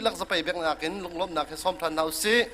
lak sa paibek nakin lunglom nakin som than nau si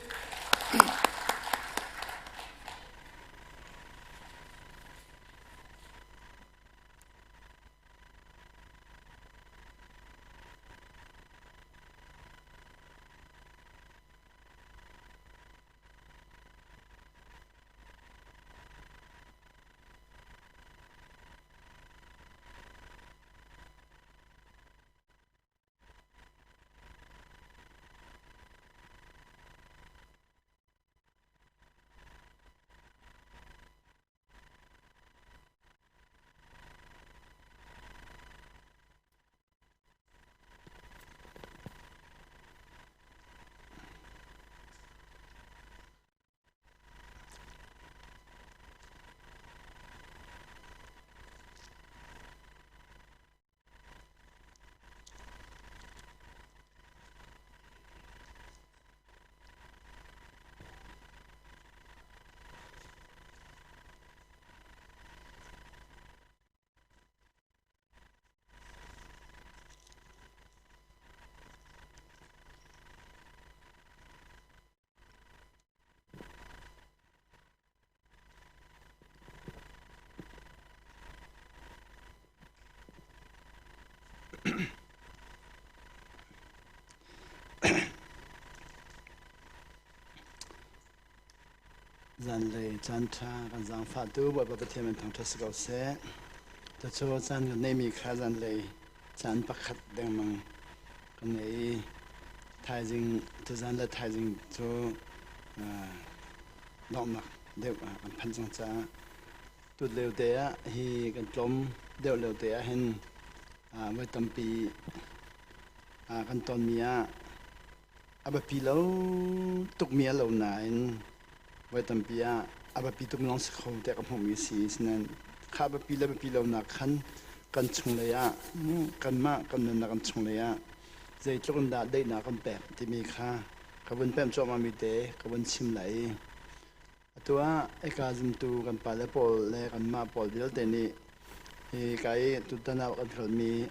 Zan lei chan tra kan zang fa tu bo ba the men thang thas ko se to cho chan ko nei mi kha zan lei chan pakhat deng mang kan nei thai jing to zan la thai jing cho dom mak deu an phan jang cha tu leu te a hi kan tlom deu leu te a hen mai tampi kan ton mia aba pi lo tuk mia lo nain vậy tầm bia à bà pi tụm long sẽ không để các phong mỹ sĩ nên khá bà pi lâu nạc khăn cần chung lấy à cần mà cần nên là cần chung lấy à dây cho con đã đây là con bẹp thì mi khá các bên bẹp cho mà mi tế các bên chim lấy tua cái cá dìm tu cần phải lấy bol lấy cần mà bol biết thế này thì cái tụt ta nào cần phải mi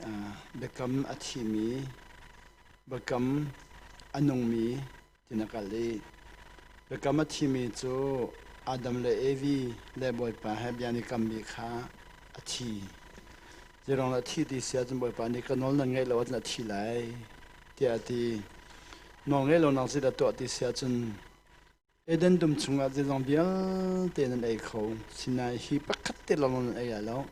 bê cắm à chi mi bê cắm anh nông mi thì nó cái lấy cái cam thì mình cho Adam le Evi le boy pa hay bây giờ cam bị khá thì giờ rằng là thì sẽ chúng boy pa này cái nón là ngay là vẫn là thì lại thì nón ngay là nón sẽ là tuổi thì sẽ chúng Eden đum chung là giờ rằng bây giờ tên là ai khâu xin này hi bắt cắt tên là nón ai lâu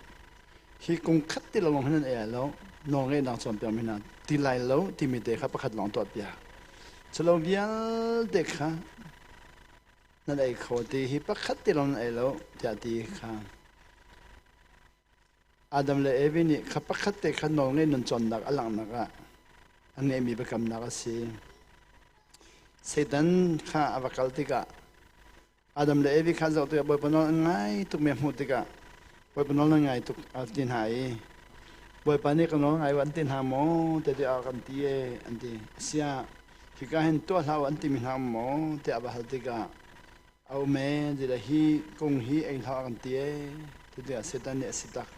hi cùng cắt tên là nón ai lâu nón ngay đang chọn bây giờ mình thì lại lâu thì mình để khắp bắt cắt nón tuổi bây giờ cho lâu bây giờ để kháนั่นไอ้เขาที่ฮิปคัตติลอนไอ้เราจะตีข้าอาดัมเลยเอวินี่ขับคัตติขนองเงินนจนนักอลังนักอันนี้มีประกำนักสิเสด็จข้าอวกาศติกะอาดัมเลยเอวิข้าจะตัวบ่อยปนนง่ายตุกเมียมุติกะบ่อยปนนง่ายตุกอัลตินหายบ่อยปานนี้ก็น้องง่ายวันตินหาหมอแต่ที่อากันตีอันที่เสียที่ก็เห็นตัวเราอันที่มีหาหมอแต่อวกาศติกะเอาแม่จะได้ฮีกงฮีเองทอกันเตี้ยที่เดียเสด็จเนี่ยสิตัก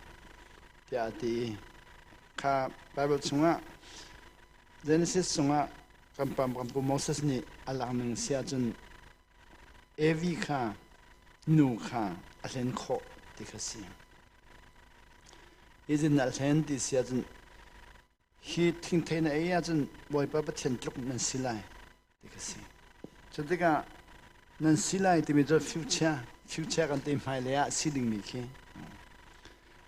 ที่อาทิข้าไบเบิลสงะเจเนซิสสงะกัมปัมกุโมเสสนี่อลังหนึ่งเสียจนเอวีข้านูข้าอัลเลนโคที่ข้าเสียอีจินอัลเลนที่เสียจนฮีทิ้งเทนเอียจนบอยปะปะเทียนจุกนั่นสิไลที่ข้าเสียจนที่ก็นั่นสิไลที่มีตัวฟิวเจอร์กันเต็มไปเลยอะสิ่งนี้คือ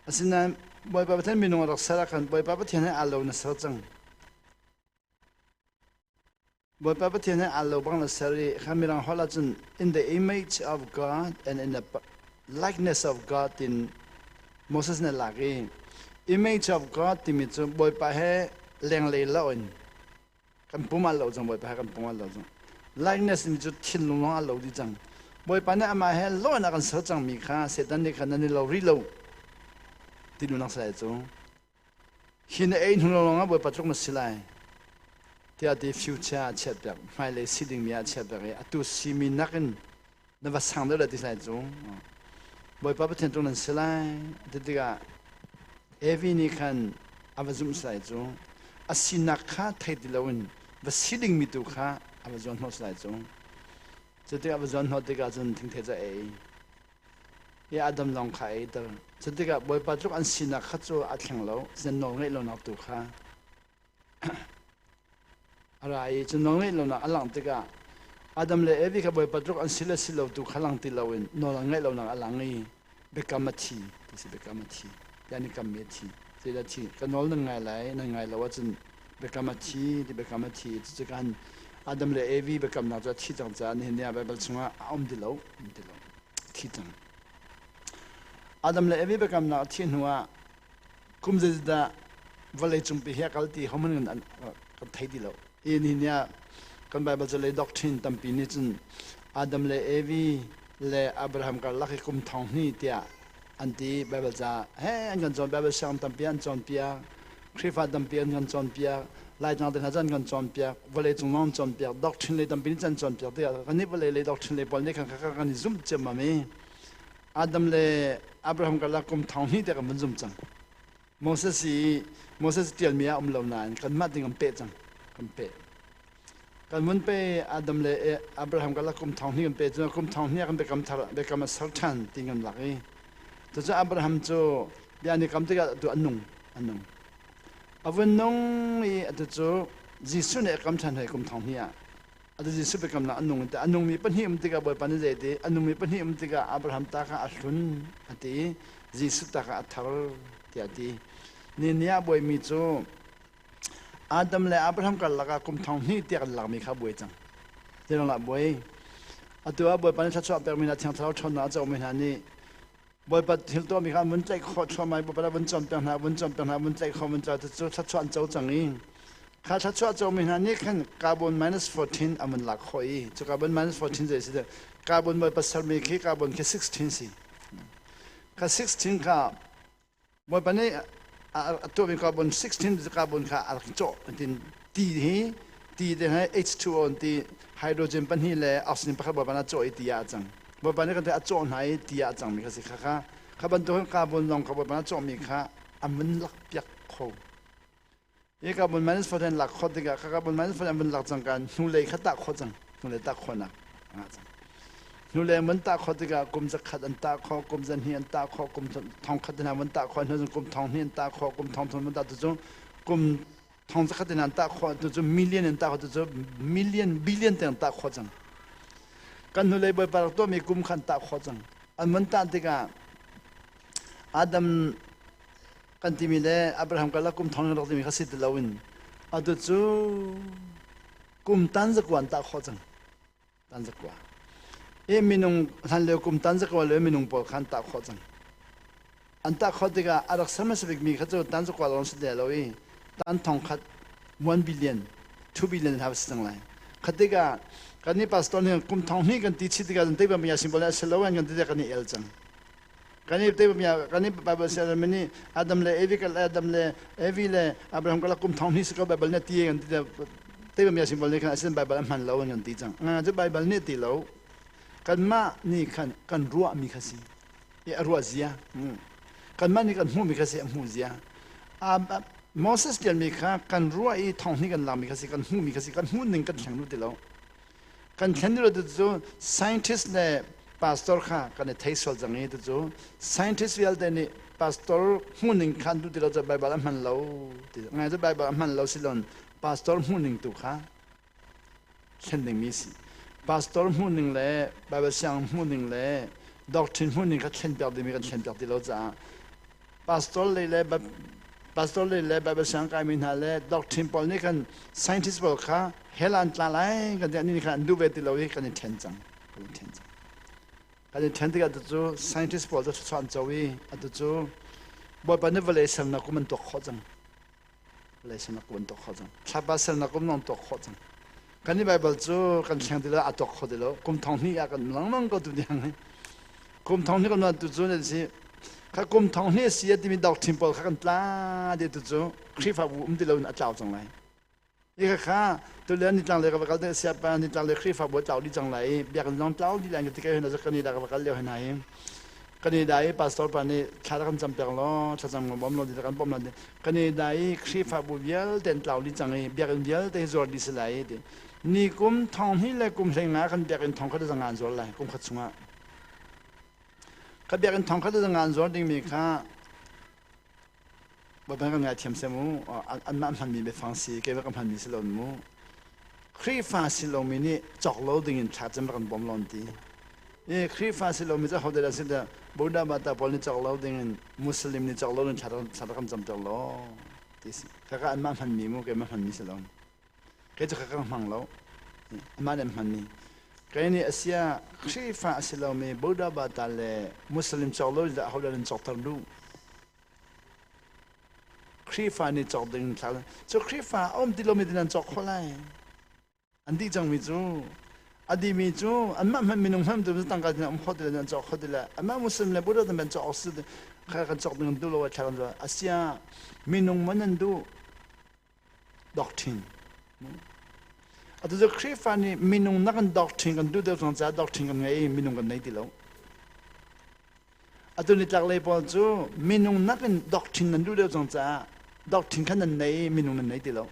อาศัยนั้นบอยปะปะเทียนมีนวดรักษากันบอยปะปะเทียนให้อาโลนัสจังบอยปะปะเทียนให้อาโลบังนัสรีข้ามีรังฮอลจน in the image of God and in the likeness of God in Moses นั่นหลักเอง image of God ที่มีตัวบอยปะให้แรงเลยละอินกันปุ่มอาโลจังบอยปะให้กันปุ่มอาโลจังlikeness มีจุดทิ้งลงอาโลดีจังบอยปะเนี่ยมาให้ล้อนักกันสักจังมีค่าเสร็จนั้นนี่ขนาดนี้เรารีโลที่ดูนักใส่จงหินเองหุ่นลงอ่ะบอยปะจุกมันสิไลที่อาทิตย์ฟิวเจอร์เช็ดแบบไม่เลยสิ่งมีอาเช็ดแบบนี้ตัวซีมีนักกันนั่นว่าสั่งได้เลยที่ใส่จงบอยปะเป็นตรงนั้นสิไลที่ก็เอวีนี่คันอาวุธใส่จงอาศินักข้าไทยที่เราเห็น ว่าสิ่งมีตัวข้าอาจารย์หัวสลายจงจะที่อาจารย์หัวที่กาจนถึงเทจะเอยาดัมลองขายเตอจะที่กับบ่อยปัจจุบันสินักขัดตัวอัดแข็งแล้วจะนองให้เราหนักตัวข้าอะไรจะนองให้เราหนักอันหลังที่กับอาดัมเลยวิกับบ่อยปัจจุบันสิเลสิเราตัวข้าหลังที่เราเองนองให้เราหนักอันหลังนี้เบกามาทีที่สิเบกามาทียานิกามีทีเจดทีกันนองนั่งไงไหลนั่งไงเราว่าจนเบกามาทีที่เบกามาทีจะกันอาดัมเลยวิเบกามาจะที่จังจานเห็นเนี่ยแบบช่วงอ้อมดิเราที่จังอาดัมเลยวิเบกามาที่หัวคุมจะได้วันเลยจุ่มไปเฮียกัลตีเขามันกันไทยดิเราอีนี่เนี่ยกันไปบัจเลยด็อกทรินตั้มปีนี้จนอาดัมเลยวิเลยอับราฮัมกันลักคุมทองนี่เดียอันที่ไปบัจเฮ้อันกันจอนไปบัจช่างตั้มปีอันจอนปีคริฟัดตั้มปีอันกันจอนปีไล่จังเดินหาจันกันจอนปีวันเลยจุ่มน้องจอนปีด็อกทรินเลยตั้มปีนี้จันจอนปีเดียกันนี่วันเลยด็อกทรินเลยบอลนี่กันนี่ซุ่มเจ็บมาไหมอาดัมเลยอับราฮัมกันลักคุมทองนี่เดียกันมันซุ่มจังโมเสสเตียนมีอาลนานกันมาถึงกันเป๊ะจังกันเป๊ะกันมันเป๊ะอาดัมเลยอับราฮัมกันละคุมทองนี่กันเป๊ะจนคุมทองนี่กันเป๊ะกำทับเป๊ะกำมาสักชันติงกันหลักเลยแต่จะอับราฮัมโจยานี่กำที่กันตัวอันนุ่งอาวันนุ่งนี่ตัวโจยิสุเนี่ยกำชันให้คุมทองนี่อ่ะตัวยิสุเป๊ะกำลังอันนุ่งแต่อันนุ่งมีปัญหามันที่กันบ่อยปัญหาเด็ดอันนุ่งมีปัญหามันที่กันอับราฮัมตากันอัศวนอันที่ยิสุตากันอัฐารที่อันที่นี่เนี่ยบ่อยมีโจอาดัมและอับราฮัมกันลักคุมทองนี่เตียกันหลักมีข้าบ่อยจังเดี๋ยวเราบ่อยตัวบ่อยปันชัดชอบแบบมีนาทีเราชนน่าจะไม่นานนี่บ่อยปัดหิลตัวมีข้ามันใจขอชอบไหมบ่อยปัดวันจำเป็นหาวันจำเป็นหาวันใจขอวันใจจะชัดชวนเจ้าจังนี้ข้าชัดชวนเจ้าไม่นานนี่ขันคาร์บอน-14อันมันหลักหอยจุคาร์บอน-14จะสิคาร์บอนบ่อยปัดสารมีขี้คาร์บอนแค่16สิข้า16ข้าบ่อยปันนี่ตัวเป็นคาร์บอน16คาร์บอนค่ะอักโจตินตีเดให้ H2O ตีไฮโดรเจนปันนี่เลยออกซิเจนพักบ่ปนัดโจอีตีอาจังบ่ปนัดกันแต่อัดโจไหนตีอาจังมีกันสิค่ะคาร์บอนตัวคาร์บอนลองคาร์บอนปนัดโจมีค่ะอันมันหลักเปียกโคคาร์บอน-14หลักโคติกะคาร์บอน-14มันหลักจังกันนู่นเลยขัดตาโคจังนู่นเลยตาโคนักนู่นเลยมันตาขอติกากุมจะขัดอันตาขอกุมจะเฮียนตาขอกุมทองขัดนามันตาขอนั่นกุมทองเฮียนตาขอกุมทองทนมันตาตัวจงกุมทองจะขัดนาตาขอตัวจงมิลเลียนตาขอตัวจงมิลเลียนบิลเลียนแต่ตาขอจังกันนู่นเลยบ่อยปากตัวมีกุมขันตาขอจังอันมันตาติกาอาดัมกันที่มีเลยอับราฮัมกันละกุมทองเราที่มีข้าศึกลาวินอันตัวจงกุมตันจะกวนตาขอจังตันจะกวนมีนุ่งทันเลี้ยกุมตันจะกว่าเลยมีนุ่งปอดขันตาขอจังอันตาขอติกาอารักษาไม่สบิกมีข้าจะตันจะกว่าลองสุดเดียวเลยตันทองขัด1 billion 2 billion ทำสิ่งไรขัดติกากันนี้ปัสตอนนี้กุมทองนี้กันตีชิติกาจนเต็มไปหมดสิบล้านเสลวันกันตีกันนี้เอลจังกันนี้เต็มไปหมดกันนี้บาบิลเซลมันนี่อาดัมเลยอาดัมเลยอับราฮัมก็ละกุมทองนี้สกัดบาบิลเนี่ยตีกันตีเต็มไปหมดสิบล้านกันเส้นบาบิลมันเลวกันตีจังจะบาบิลเนี่ยตีเลวกันมานี่กันรัวมีข้าศึกรัวเสียกันมานี่กันหูมีข้าศึกหูเสียโมเสสเดียนมีข้ากันรัวอีทองนี่กันลามีข้าศึกกันหูมีข้าศึกกันหูหนึ่งกันแข็งรู้ติแล้วกันแข็งรู้ติจู scientist เนี่ย pastor ข้ากันเนี่ยไทยสอนจังนี้ติจู scientist วิลเดนี่ pastor หูหนึ่งขันรู้ติแล้วจะไปบ้านมันเราไงจะไปบ้านมันเราสิลอน pastor หูหนึ่งตุข้าเช่นหนึ่งมีสิpastor หูหนึ่งเลยบาบิลช่างหูหนึ่งเลย doctrine หูหนึ่งก็เช่นเดียวกันมีกันเช่นเดียวกันแล้วจ้า pastor เลยบาบิลช่างก็มีนั่นเลย doctrine พอนี่กัน scientist บอกค่ะเฮลันตาไลกันเดี๋ยวนี้กันดูเวทีเรากันเช่นจังกันเช่นที่กันตัว scientist บอกจะสอนเจ้าวิอันตัวบอกปนนี้เวลาเสนากุมันตกข้อจังเวลาเสนากุมันตกข้อจังชาวบ้านเสนากุมันตกข้อจังกันนี้ไบเบิลจูกันเชียงดีแล้วอัตกเขาดีแล้วกุมทองนี่อากันลังก็ตัวเดียวนี่กุมทองนี่ก็นั่นตัวจูนี่สิข้ากุมทองนี่เสียที่มีดอกทิมเปิลข้ากันปลาเดียวตัวจูคริฟ้าบุ้มที่เราอัดเจ้าจังไรอีกข้าตัวเลี้ยนี่จังเลยกับกันเสียไปนี่จังเลยคริฟ้าบุ้มเจ้าดีจังไรเบียกันน้องเจ้าดีแรงที่แกเห็นเราจะกันนี่ได้กับกันเลี้ยวให้ไหน กันนี่ได้พาสตอร์ปานี่ชาติกันจำเป็นล้อชาติจำกันบ่มล้อดีกันบ่มล้อดีกันนี่ได้คริฟาบุเบียลเต็นเต่าดิจังไงเบียกันเบียลเต็นจอร์ดิสไลด์นี่กุมทองที่เลยกุมเสียงากันเบียกันทองเขาจะงานจอร์ไลกุมขัดสุงะกันเบียกันทองเขาจะงานจอร์ดิ้งมีค่าบ่เป็นกันไงเทียมเสมูอันนั้นมันมีเป็นฟังสีเกี่ยวกับมันมีสิลอนมูคริฟาสิลอมินี่จอกโลดิ้งชาติจำกันบ่มล้อดีคริฟาสิลอมิจะเขาเดินสิเดบุดาบัตตาพอลิจักรเราดิ้งมุสลิมนี่จักรเราดิ้งชาติคำจำจักรเราที่สิข้าก็อันมันมีมูเกี่ยวกับมันมีสิลอนแค่จะข้าก็มังเราอันมันมีแค่นี้อาเซียคริฟาสิลอมิบุดาบัตตาเลยมุสลิมจักรเราดิ้งเขาเดินจักรตรูคริฟานี่จักรดิ้งชาติsoคริฟาดิโลมิดินันจักรเขาเลยอันที่จังมิจูอดีมีจูอันมันมีนุ่งห้ามดูตั้งกันเนี่ยขอดีเลยจอกขอดีเลยอันมันมุสลิมเลยบุรุษเป็นจอกสุดข้ากันจอกดึงดูโลว่าชาลันจ้าอาเซียมีนุ่งมันนั่นดูด็อกทรินอันที่จะคริฟานี่มีนุ่งนักกันด็อกทรินกันดูเดี๋ยวสงสัยด็อกทรินกันไงมีนุ่งกันไหนดีแล้วอันที่นี่จากเลยพอจูมีนุ่งนักกันด็อกทรินนั้นดูเดี๋ยวสงสัยด็อกทรินกันนั้นไหนมีนุ่งนั้นไหนดีแล้ว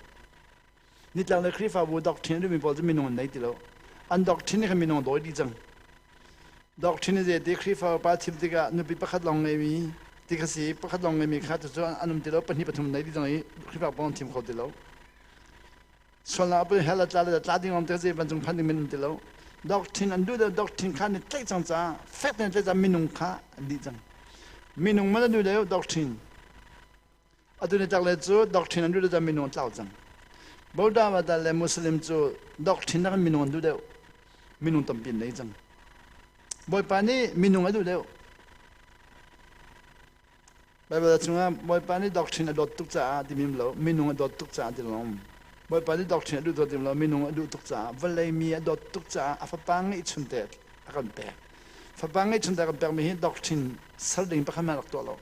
นี่จากเลยคริฟาบูด็อกทรินดูมีพอจูมีนุ่งนั้นไหนดีแล้วอันด็อกทรินนี่ก็มีน้องโดยดีจังด็อกทรินนี่จะคริฟาปาทิบติกานุบิปะขัดลองไงมีติกาสีปะขัดลองไงมีข้าตัวจ้าอันนั้นติแล้วปนิปฐุมไหนดีจังไงคริฟาปองทีมเขาติแล้วส่วนเราไปเฮลัดจ้าเลยจ้าดิ้งอมเตะเจ็บเป็นจงพันดิ้งมีน้องติแล้วด็อกทรินอันดูเดด็อกทรินข้านี่ใจจังจ้าแฟกเนี่ยใจจังมีน้องข้าดีจังมีน้องมันดูเดียวด็อกทรินอันดูเนี่ยจากเลยจูด็อกทรินอันดูเดจะมีน้องเจ้าจังบุดาวัดเลยมุสลิมจูด็อกทรินนั่นมีน้องดูเดียวมีนุ่งตั้มปีนได้จังบ่อยปานี่มีนุ่งอะไรดูเดียวไปบอกจังว่าบ่อยปานี่ด็อกทรินดอตตุกจ้าที่มีแล้วมีนุ่งดอตตุกจ้าที่ล้อมบ่อยปานี่ด็อกทรินดูตัวที่แล้วมีนุ่งดูตุกจ้าวันเลยมีดอตตุกจ้าอาฟปังอิชุนเตะกันแปะฟปังอิชุนเตะกันแปะมีด็อกทรินสัลดิ่งประคำมาหลักตัวเรา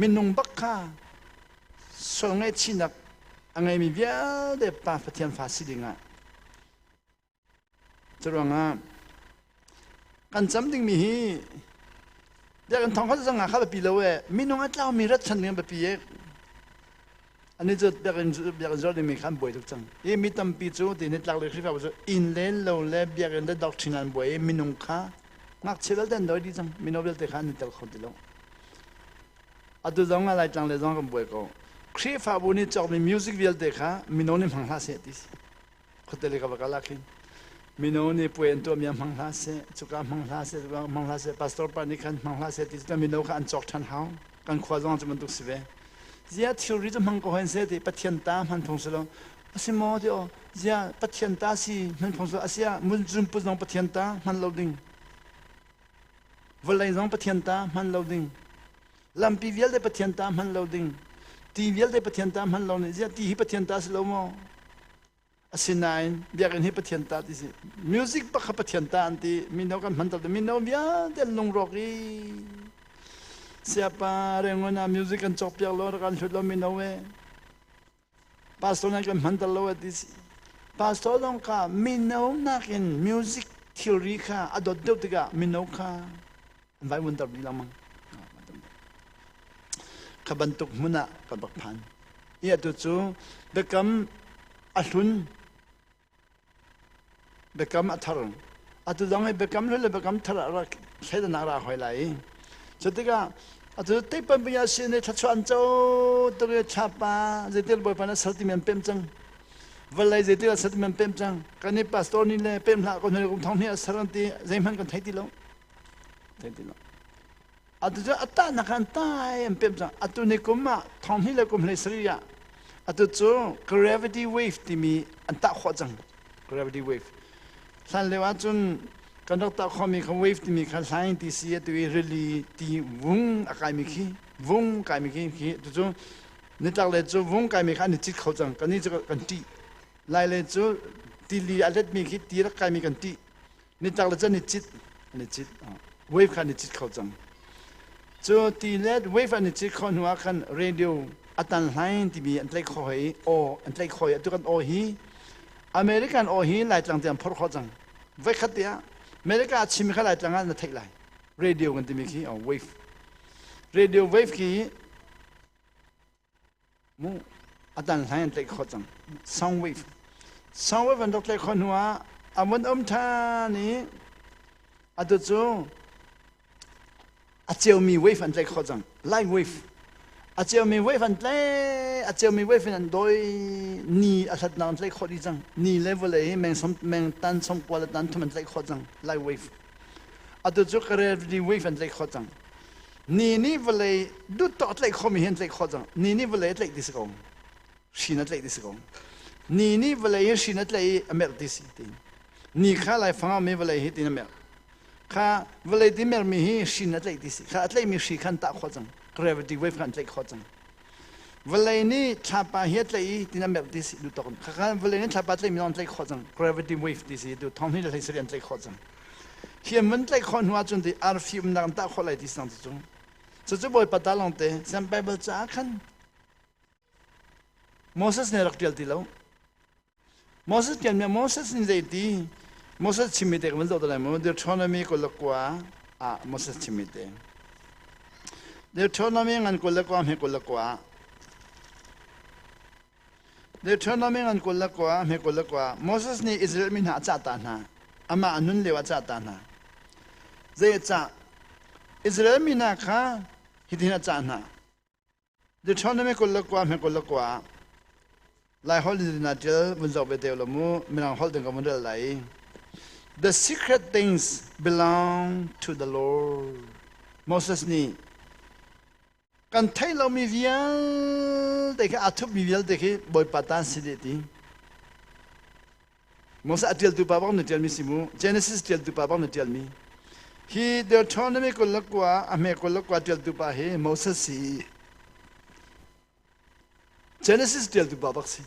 มีนุ่งบักข้าส่วนไงชินักอันไงมีเบี้ยเด็บปาฟัดยันฟาสิดิ่งอ่ะจะร้องอ่ะกันจำดิ่งมีฮีเดี๋ยวกันท้องเขาจะสั่งข้าไปปีแล้วเว้ยมีน้องเจ้ามีรัชชันกันไปปีเองอันนี้จะเดี๋ยวกันจอดมีขันบ่อยทุกจังยี่มีตั้มปีจูที่นี่หลักเลยคือว่าอินเลนเราเล่เดี๋ยวกันได้ด็อกทรินันบ่อยมีน้องข้านักเชื่อเรื่องโดยดีจังมีน้องเบลเตะข้านี่ตลอดคนเดียวอันตัวจังอะไรจังเลยจังกันบ่อยก็ครีฟาบุนี่จอกมีมิวสิกเบลเตะข้ามีน้องนี่มังลาเสียดิคนเดียวกับกันลักขินมีน้องนี่ป่วยตัวมีมังลาเสจุกามังลาเสจุกามังลาเสพาสตอร์ปานิคันมังลาเสที่จะมีน้องกันจอกทันหาวกันขวาจงจะมันตุกสิเวเจ้าทิวริจะมังก็เห็นเสที่ปัจจัยตามันพงศลอาศัยมอเดียวเจ้าปัจจัยตาสิมันพงศลอาศัยมุนจุนปุจงปัจจัยตามันโลดิ้งวันไรจงปัจจัยตามันโลดิ้งลำปีเวลได้ปัจจัยตามันโลดิ้งทีเวลได้ปัจจัยตามันโลดิ้งเจ้าทีปัจจัยตาสิโลมออาศัยนายเบียกันให้ปัจจัยตาที่สิมิวสิกปัจปัจจัยตาอันที่มีน้องกันมันตัดมีน้องเบียเดินลงรอกอีsiapa yang mana music kan copy lor kan sudah minawe pastor nak mental lor dis pastor dong ka minaw nakin music theory ka adot dot tiga minaw ka vai muntar bilang kabantuk muna kabakpan iya tu tu bekam asun bekam atharung atu dong bekam lele bekam thara saya nak rah hoilai 저때가 아주 때뻔비야 시내 차추안조 또그 차빠 제들 보이파나 설티면 뺨짱 원래 제들 설티면 뺨짱 까니 파스토니네 뺨나 거는 공통이야 사람들이 제만 건 태딜로 아주 저 아따 나간 따엠 뺨짱 아뚜네 꼬마 통힐레 꼼레스리야 아주 저 gravity wave 팀이 안따 화장 gravity wave 산레와 좀กันดอกตาเขามีคำเวฟที่มีการสร้างที่เสียตัวเรลีที่วงอากาศมีขี้วงกายมีขี้ตัวจู่นี่จากเลยจู่วงกายมีขี้นี่จิตเขาจังกันนี่จะกันตีไล่เลยจู่ที่ลีอะไรมีขี้ตีรักกายมีกันตีนี่จากเลยจะนี่จิตเวฟกันนี่จิตเขาจังจู่ที่เล็ดเวฟอันนี่จิตเขาหัวกันเรดิโออัตันไลน์ที่มีอันเล็กคอยโออันเล็กคอยตัวกันโอฮีอเมริกันโอฮีไล่จังเตียมพอเขาจังเวคัดเดียอเมริกาชิมเขาไล่จังงั้นเทคไล radio kan timi ki wave radio wave ki mu atan hain tlek khotang sound wave an dok tlek khonwa amon tha ni atu chu acheu mi wave an tlek khotang light wave acheu mi wave an tle acheu mi wave an doi ni asat nan tlek khodi jang ni level e meng tan som kwala tan thum tlek khotang light wave atu chu gravity wave an tlek khotang ni vele du to tlek khomi hen tlek khotang ni vele tlek disgong shinat tlek disgong ni vele ye shinat tlek amer disitin ni khala fanga me vele hitin amer kha vele di mer mi hi shinat tlek disi kha tlek mi shi khan ta khotang gravity wave kan tlek khotang vele ni thapa he tlek tin amer disi du to kha vele ni thapa tlek mi non tlek khotang gravity wave disi du thong ni le serian tlek khotang hiện mình lại con hoa chuẩn thì phim nàng ta khó lại đi sang chung, cho chú bồi bắt lòng thế, xem Bible trả khăn, Moses này đặc biệt đi lâu, Moses kiện mà Moses như vậy đi, Moses chim mít mình đâu đó mà Deuteronomy có lực quá, Moses chim mít, Deuteronomy ngăn có lực quá, hay có lực quá, Deuteronomy ngăn có lực quá, hay có lực quá, Moses này Israel mình hạ trả tan ha, ama anun lewa trả tan ha. Zai cha Israel mina kha hidina chana Deuteronomy ko lakwa me ko lakwa lai holidina tel bunzo be tel mu minang holding ko model lai the secret things belong to the Lord Moses ni kan thai lo mi vial de ka athup mi vial de ke boy patan sideti Moses atel tu babang ne tel mi simu Genesis tel tu babang ne tel mi He Deuteronomy ko lakwa ame ko lakwa tel tu pa he Moses si Genesis tel tu pa baksi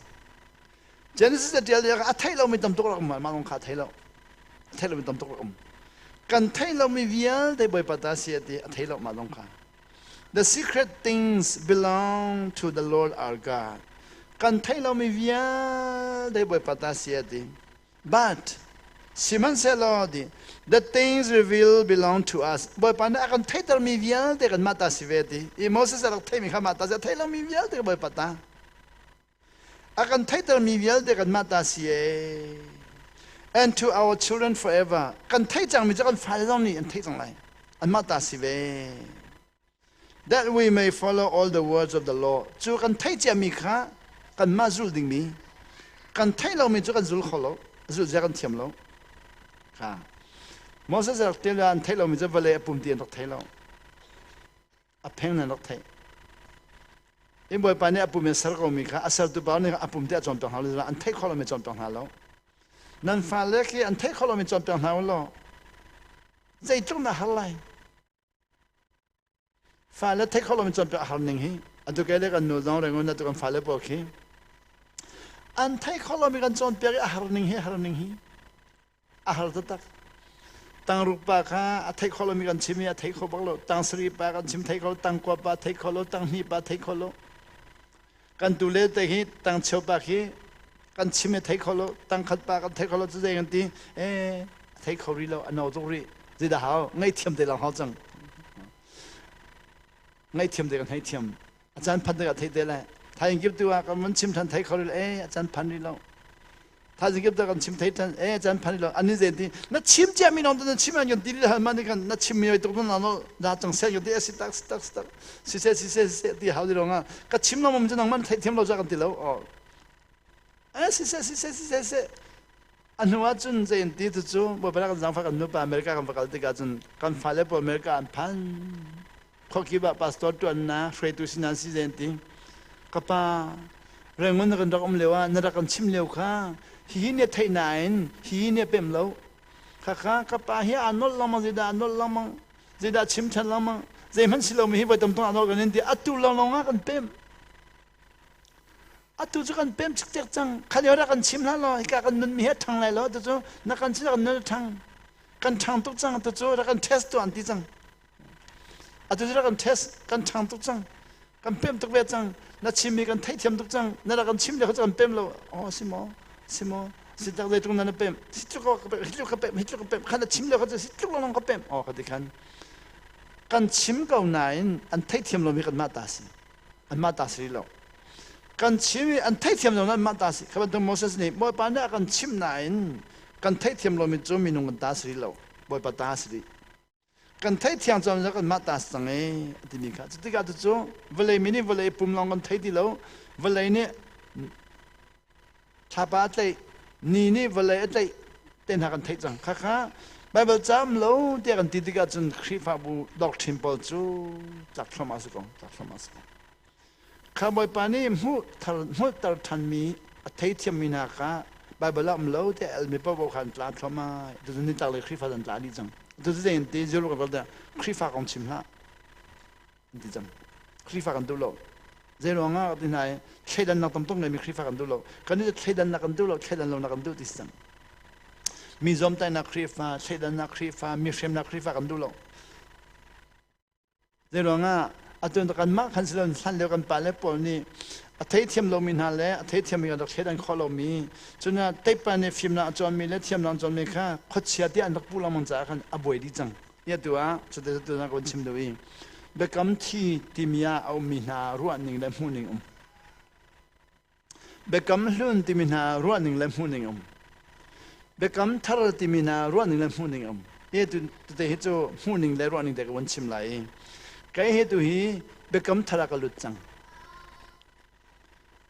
Genesis tel ya athai lo mi tam tok ma long kha thai lo mi tam tok kan thai lo mi vial de boy pata si ati athai lo ma long kha The secret things belong to the Lord our God kan thai lo mi vial de boy pata si ati but Simon said, Lord, the things revealed belong to us. Boy, panda akan thaitar mi vial de kan mata siveti. Moses akan thai mi khamata sa thailar mi vial de boy pata. Akan thaitar mi vial de kan mata siye. And to our children forever. Kan thaitar mi jakan falong ni an thaitar lai. An mata sive. That we may follow all the words of the Lord. Chu kan thaitia mi kha kan mazul ding mi. Kan thailau mi chu kan zul kholo. Zul jakan thiam lo. Moses rak tel an thailo mi jawale apum tian rak thailo a pheng na rak thai im boy pa ne apum me sar ko mi kha asar tu ba ne apum te chom tong halo an thai kholo me chom tong halo nan fa le ki an thai kholo me chom tong halo zai chung na halai fa le thai kholo me chom tong hal ning hi atu ke le kan no dong re ngon na tu kan fa le po ki an thai kholo mi kan chom pe a har ning hi ahal tak tang rupa kha athai kholo mi kan chimi athai kho baklo tang sri pa kan chim thai kholo tang kwa pa thai kholo tang ni pa thai kholo kan tule te hi tang chho pa hi kan chime thai kholo tang khat pa kan thai kholo chu jeng ti thai khori lo ano zo ri ji da hao ngai thiam de lang hao chang ngai thiam de kan thai thiam achan phan de thai de la thai ngip tu ka man chim than thai khori achan phan ri lo他是给这个침台tan咱盘了安尼这的那침家咪弄的침만用地里还蛮那个那침没有都那那那种些有的是打是的好的了啊个침弄我们就能蛮太天了这个的了哦是安话准这样的就我本来个想法跟那把美国跟法搞的个准跟法律部美国安盘考基吧 pastor 端呐水都是那是这样的个吧人们那个那个流啊那个침流卡hi ne thai nain hi ne pem lo kha ka pa hi anol lamang zida chim chan lamang ze man silo mi ba tam tong anol ganin ti atu longa kan pem atu chu kan pem chik chak chang khaliora kan chim la lo ka kan nun mi he thang lai lo tu na kan chi kan thang kan thang tuk chang tu chu ra kan test tu an ti chang atu ra kan test kan thang tuk chang kan pem tuk ve chang na chim mi kan thai thiam tuk chang na ra kan chim le kan pem lo Simo, sitak dito na pem, hitluk ka pem, kana chimle ka hitluk lang ka pem. Oh, kadikan. กันชิมเก่าไหนอันไทยเทียมเรามีกันมาตาสิอันมาตาสิเรากันชิมอันไทยเทียมเรานั้นมาตาสิข้าพเจ้าโมเสสนี่บ่อยปานได้กันชิมไหนกันไทยเทียมเรามีจมีนุ่งกันตาสิเราบ่อยปาตาสิกันไทยเทียมจอมกันมาตาสังเอที่นี่ค่ะจุดที่การจุดจู่เวลามินิเวลาปุ่มลองกันไทยที่เราเวลาเนี่ยชาปาเตนี่เวลาเตเต้นหากันไทยจังค่ะไบเบิลจำเราเดี๋ยวกันติดกันจนคริฟ้าบูด็อกทรินเปิลจู่จักรมาสกองจักรมาสกองข้าบ่อยปานี่มุดทันมีไทยเทียมมีนาค่ะไบเบิลละเราเดี๋ยวมีพระบอกขันตลาดเข้ามาดูนี่ตาเลยคริฟ้าดันตลาดดีจังดูสิเห็นที่จะรู้กันว่าเดี๋ยวคริฟ้าของชิมละดีจังคริฟ้ากันดูเราเจ้าหลวงอ่ะที่ไหนใช้ดันนักตั้มต้นเลยมีคริฟ้ากันดูเรากันนี่จะใช้ดันนักกันดูเราใช้ดันเรานักกันดูที่สั่งมีจอมไตนักคริฟ้าใช้ดันนักคริฟ้ามีเชมนักคริฟ้ากันดูเราเจ้าหลวงอ่ะอัตโนกันมากขันสิลสันเดียวกันไปแล้วปนนี่อัตเทียมเรามีนาแล้วอัตเทียมมีกันดอกใช้ดันข้อเรามีจนน่ะเตปานในฟิล์มน่ะจอมมีและเทียมน่ะจอมมีค่ะขดเชียที่อันดักปูเรามันจะกันอบวยดีจังเนี่ยตัวสุดท้ายตัวนักวันชิมดูอีเบกำที่มีเอามีนารัวหนึ่งและมูหนึ่งเบกำลุ่นที่มีนารัวหนึ่งและมูหนึ่งเบกำทาร์ที่มีนารัวหนึ่งและมูหนึ่งเนี่ยตัวเหตุมูหนึ่งและรัวหนึ่งแต่ก็วันชิมไหลใครเหตุฮีเบกำทาร์ก็ลุดจัง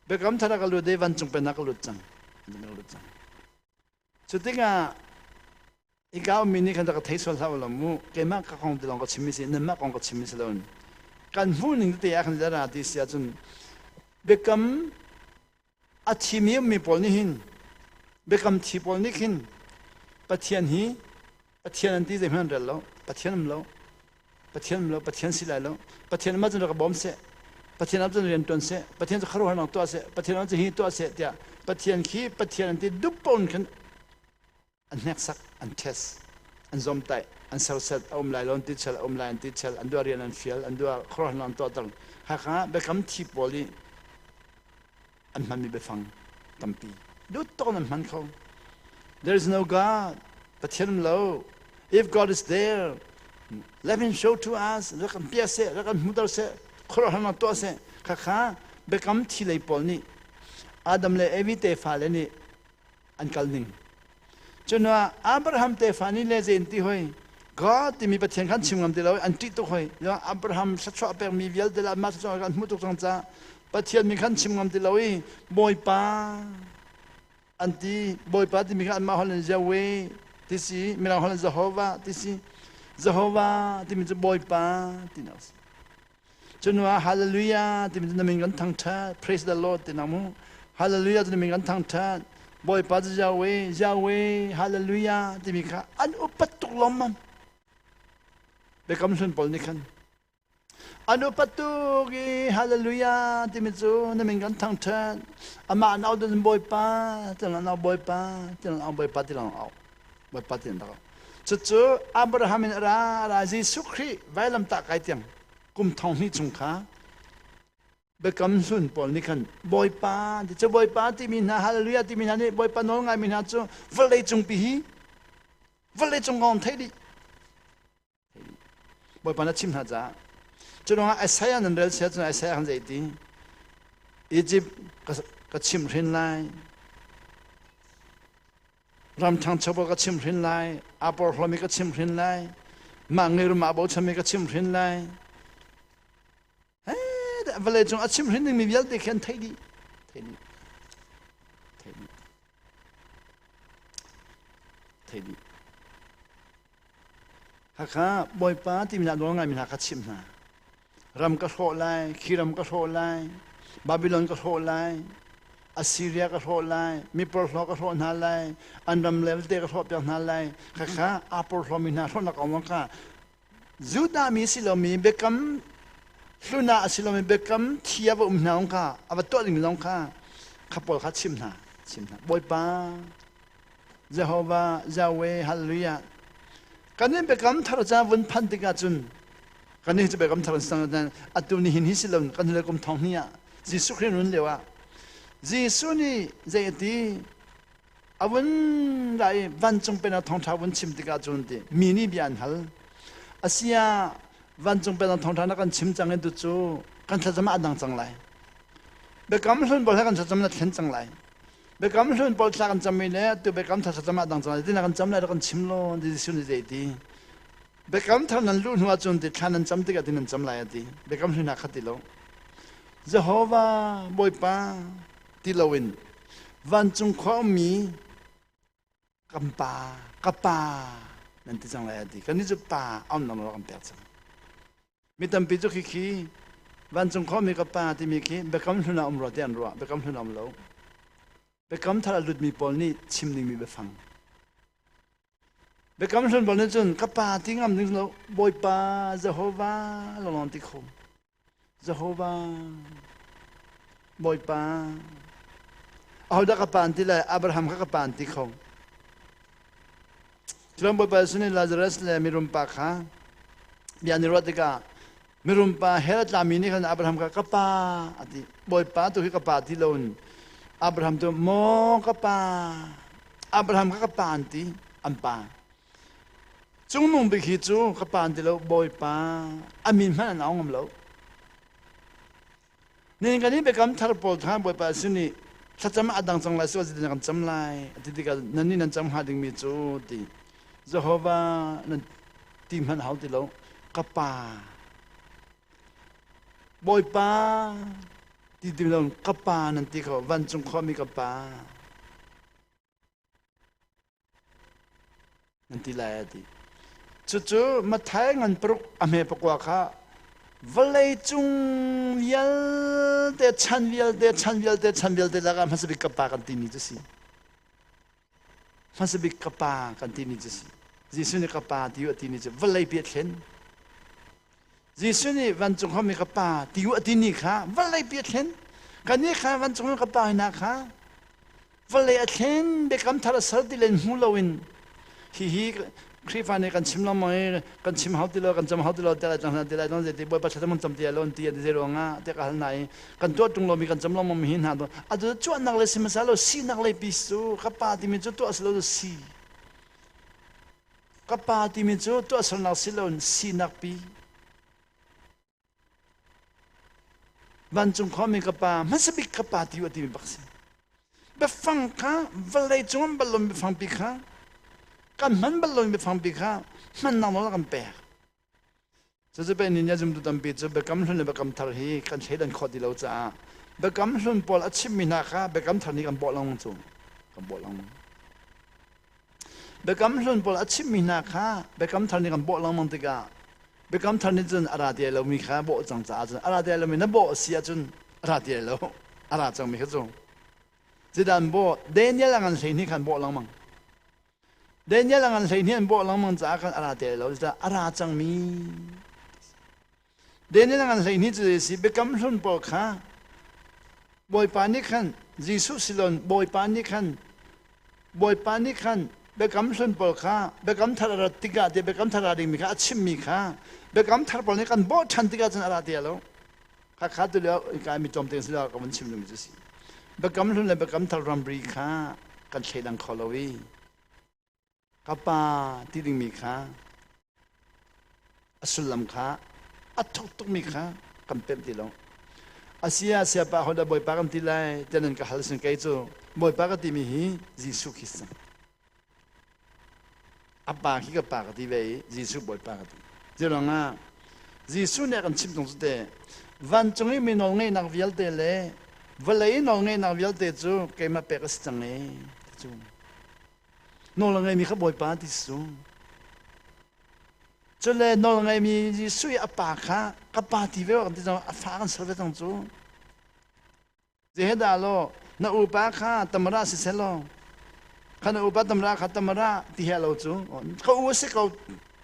เบกำทาร์ก็ลุดได้วันจงเป็นนักลุดจังสุดที่ก็อีกเอามินิคันตะกเทสวลาลมูเกมากก็คงจะลองก็ชิมิสินั่นมากคงก็ชิมิสิแล้วการพูดหนึ่งที่อยากจะราดิเสียจนเบกำอาชีพมีผลนี่หินเบกำที่ผลนี่หินปัจจัยนี้ปัจจัยนั้นที่จะมันเรื่องแล้วปัจจัยนั้นแล้วปัจจัยนั้นแล้วปัจจัยสิลายแล้วปัจจัยนั้นมาจนเราก็บ่มเสียปัจจัยนั้นจะเรียนตัวเสียปัจจัยนั้นจะขรุ่นหนังตัวเสียปัจจัยนั้นจะหินตัวเสียเดียปัจจัยนั้นขี้ปัจจัยนั้นที่ดุปนกันอันนักสักอันเทสอันจอมไตอันเซลเซตอมไลลอนติดเชลอมไลน์ติดเชลอันดัวเรียนอันฟิลอันดัวครอสนันตัวตั้งหากเบคำที่พอลีอันมันมีเบฟังตั้มปีดูตัวนั้นมันเขา there is no God but tell him low if God is there let him show to us แล้วกันเปียเสแล้วกันมุดเสครอสนันตัวเสหากเบคำที่เลยพอลีอาดัมเลยเอวิเตฟาเลนี่อันกัลนิงจนว่าอับราฮัมเตฟานีเลเซนที่หอยก็ที่มีประเทศขันชิมงามที่เราอันที่ตัวหอยแล้วอับราฮัมสัชวะเปรมีวิลเดลมาสัชวะกันมุตุสังจ้าประเทศมีขันชิมงามที่เราบอยป้าอันที่บอยป้าที่มีขันมาฮอลแลนด์เจเวที่สิมีเราฮอลแลนด์เจโฮวาที่สิเจโฮวาที่มีจะบอยป้าที่นั่นจนว่าฮาเลลูยาที่มีจะมีกันทั้งชาติ praise the Lord ที่นั่นมูฮาเลลูยาที่มีกันทั้งชาติบอยปัจจาเวฮาเลลูยาที่มีค่ะอันอุปตุลมเบคำสุนปอลนี่คันอันอุปตุกีฮาเลลูยาที่มีจูนั่นมีกันทั้งเทินอามาอันเอาดินบอยป้าที่เราเอาบอยป้าที่เราเอาบอยป้าที่เราเอาบอยป้าที่เราจู่ๆอับราฮัมอินราจีสุครีไว้ลำตาไกเตียงกุมทองนี่จุงค่ะเบคำสุนปอลนี่คันบอยป้าที่จะบอยป้าที่มีนาฮาเลลูยาที่มีนาเนี่ยบอยป้าน้องไงมีนาจู่วเลจงปีฮีวเลจงกองไทยดิบอยป้าน่าชิมหาจ้าจนว่าไอ้สายนั้นเรื่องเสียจนไอ้สายหันใจดีอียิปต์ก็ชิมเห็นไล่รำทางชาวบ้านก็ชิมเห็นไล่อาปอร์ลมีก็ชิมเห็นไล่มาเงยมาบ่ชมีก็ชิมเห็นไล่เวลาจงอาชิมเห็นหนึ่งมีวิลเด็กเห็นไทยดีหากบอยป้าที่มีนาดวงไงมีนาคัดชิมนะรำก็โผล่ไล่คีรำก็โผล่ไล่บาบิโลนก็โผล่ไล่อัสซีเรียก็โผล่ไล่มีโปรโลก็โผล่นาไล่อันดัมเลวเตก็โผล่เปียกนาไล่หากอาโปรโลมีนาโผล่นักเอาวังค่ะจูดามีสิโลมีเบกัมลุนาสิโลมีเบกัมเทียบนาองค่ะอาบัตัวหนึ่งน้องค่ะขับปอลคัดชิมนะบอยป้าเจโฮวาเจเวฮาเลลูยากันนี้เบกัมทารจาวันพันติกาจุนกันนี้จะเบกัมทารสังนั้นอัตุนิหินฮิสิลกันนี้กุมทองนี้จีสุครีนุนเลวะจีสุนี่เจตีอาวันไรวันจงเป็นทองทาวันชิมติกาจุนตีมินิบิอันฮัลอาเซีย วันจงเป็นทองทานกันชิมจังเงินตุจูกันทัศมาดังจังไรเบกำลุ่นบอลให้กันทัศมาเห็นจังไรเบกำลุ่นบอลสักกันจำไม่เนี่ยตัวเบกำทัศมาดังจังไรที่นักกันจำได้กันชิมโลดีสุดเลยดีเบกำท่านั้นลุ่นหัวจนติดท่านั้นจำติกันที่นั้นจำไรดีเบกำลุ่นนักขัดติโลเจโฮวาบอยป้าติโลวินวันจงข้อมีกัมปานั่นที่จังไรดีกันนี่จะป่าอ้อมนำเรากันเปียกจังมีตั้งปีจุกขี้วันจงข้อมีกับป่าที่มีขี้เบกำลุ่นรอเดียนรัวเบกำลุ่นโลเบกำท่าลุดมีปอลนี่ชิมนิ่งมีเบฟังเบกำลุ่นบอลนี่จนกับป่าที่งามนึงเราบอยป้าเจโฮวาลองติโคเจโฮวาบอยป้าเอาดักกับป่าที่เลยอับราฮัมกับป่าที่เขาจนบอยป้าสุนีลาซารัสเลยมีรุมปากhaบิอานิรัติกามีรุมปาเฮลัตลามินี่กันอับราฮัมกับป่าที่บอยป้าตัวที่กับป่าที่โลนอับราฮัมตัวมอกับป่าอับราฮัมกับป่าที่อัมปาจงนุ่งไปขี้จูกับป่าที่เราบอยป้าอามินมันเอางมเรานี่กันนี้เป็นคำทาร์ปอลท่าบอยป้าสุนีถ้าจำอาดังจังไรสิว่าจะได้กันจำไรที่กันนั่นนี่นั่นจำหาดึงมีจูที่เจโฮวานั่นทีมันเอาที่เรากับป่าบอยป้าที่ที่เรากับป่านั่นที่เขาวันจงข้อมีกับป่านั่นที่ไรที่จู่ๆมาแทงเงินปลุกอเมริกว่าค่ะวันเลยจุงเยลเดชันเยลเดแล้วก็มันจะบิกกับป่ากันที่นี่จะสิมันจะบิกกับป่ากันที่นี่จะสิจีสุนีกับป่าที่อยู่ที่นี่จะวันเลยเบียดเข็นจีสุนีวันจงข้อมีกับป่าที่อยู่ที่นี่ค่ะวันเลยเบียดเข็นกันนี้ค่ะวันจงข้อมีกับป่านะค่ะวันเลยเข็นเบกำทาร์สัตย์เล่นหูลวินฮีครีฟานกันชิมละมั้ยกันชิมหาวติโลกันจำหาวติโลแต่ละจังหวัดแต่ละจังหวัดที่บอยปัชตมันจำที่ละวันที่เจริญงาแต่กันไหนกันตัวตรงเรามีกันจำละมั้ยหินหาตัวอาจจะจวนนักเลยสิมาสาโลสีนักเลยพิสูกับปาที่มีจุดตัวสโลสีกับปาที่มีจุดตัวสโลนักสิโลสีนักปีวันจงข้อมีกับปามันจะบิกกับปาที่อยู่ที่มีบักษเบฟังค่ะวันเลยจงบัลลมเบฟังปีค่ะกันมันบรรลุไปฟังปีข้ามันนั่งรอกันแปลกจะเป็นนิยามตุตัมปีจะเบกำลุ่นเบกำทารีกันใช้ดันขอดีเราจะเบกำลุ่นปอลอัชิมินาค่ะเบกำทารีกันบอกลังมังจูกันบอกลังมังเบกำลุ่นปอลอัชิมินาค่ะเบกำทารีกันบอกลังมังติกาเบกำทารีจนอาราเดียเรามีค่ะบอกจังจ้าจนอาราเดียเรามีนับบอกเสียจนอาราเดียเราอาราจังมีค่ะจงจะดันบอกเดนยัลกันใช้นี่กันบอกลังมังเดินยังงั้นเลยเนี่ยบอกลังมันจะอาการอะไรเดี๋ยวเราจะอะไรจังมีเดินยังงั้นเลยนี่จะสิเบกำลุ่นบอกค่ะบอยปานิคันยิสุสิลอนบอยปานิคันเบกำลุ่นบอกค่ะเบกำทาราติกาเดเบกำทาราดิมิค่ะชิมมิค่ะเบกำทาราปนิคันบอกฉันติกาจันอะไรเดี๋ยวเราข้าตัวเดียวการมีจอมเตียงสิเราก็มันชิมลงมิจะสิเบกำลุ่นเลยเบกำทารัมบรีค่ะกันใช้ดังคอลวีกับป่าที่ดิงมีค่ะสุลลัมค่ะอัตทุกมีค่ะคำเป็นที่เราอาเซียเสียป่าเขาได้บ่อยปากันที่ไรแต่นั่นก็ฮัลสังเกตจูบ่อยปากันที่มีฮียิสุคริสต์อับป่าขี้กับป่ากันที่เว้ยยิสุบ่อยปากันที่เจ้าหน้ายิสุเนี่ยกันชิมตรงสุดเดวันจงให้มีน้องเงยนักวิลเตเลยวันเลยน้องเงยนักวิลเตจูเกมาเปกสตังเงจูนอลไงมีขบวยปาติสูจนเลยนอลไงมีสุยอปาค่ะกับปาติเวลกันที่จะฟ้ากันสลบตั้งจูเจเหดาโลนาอุปาค่ะตมราสิเซโลขันอุปาตมราค่ะตมราที่เฮโลจูเขาอุสิเขา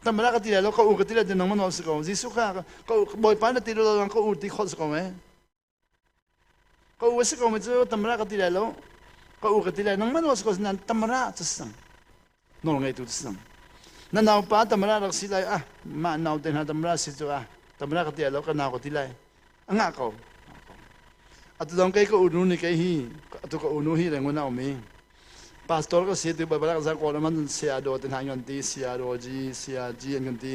ตมราก็ที่เฮโลเขาอุกที่เฮโลจะน้องมันอุสิเขาจิสุค่ะเขาบวยปาเนี่ยที่เราเขาอุที่ข้อสิเขาไหมเขาอุสิเขาไม่จูตมราก็ที่เฮโลเขาอุกที่เฮโลน้องมันอุสิเขานั่นตมราจะสั่งนอลไงตุสนังนั่นเอาป้าตำรารักสิไลมาหนาวเดินหาตำราสิจ้าตำรากติเราก็หนาวกติไลง่ะเขาอัตตองใครก็อุนุนี่ใครฮีอัตตก็อุนุฮีแรงวันเอามีพาสตอร์ก็เสียตัวบาร์ก็จะก่อนมันเสียโดดเดินหาเงินตีเสียโดจีเสียจีเงินตี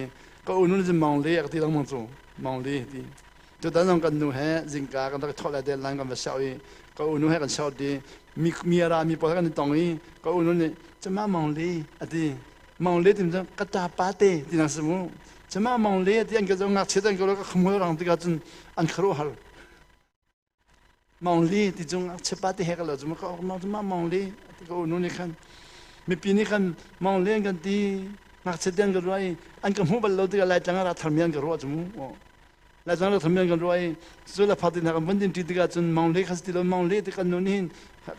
ก็อุ่นนู่นจะมองเลี้ยกที่เรามองจูมองเลี้ยที่จุดนั้นกันนู่นแห่จิงกากันต้องทอดอะไรเดินลังกันมาเช้าอีก็อุ่นนู่นให้กันเช้าดีมีอะไรมีปอดกันตรงนี้ก็อุ่นนู่นจะมามองเลี้ยอะที่มองเลี้ยที่มันจะกระตาปาเต้ที่นั่นสมุจะมามองเลี้ยที่อันก็จะงัดเชือกอันก็เราก็ขโมยรังที่ก็จนอันครูฮัลมองเลี้ยที่จงเชือกปาเต้ให้กันเราจะมาก็น้องจะมามองเลี้ยที่ก็อุ่นนู่นนี่คันมีปีนี้คันมองเลี้ยกันที่นักเสดงกันด้วยอันก็หูบอลเราที่อะไรจังหวะทำยังกันรู้จมูกแล้วจังหวะทำยังกันด้วยสุดละพัดที่นักบันดินที่ที่กันจนมองเลี้ยขัดที่เรามองเลี้ยที่กันนู่นนี่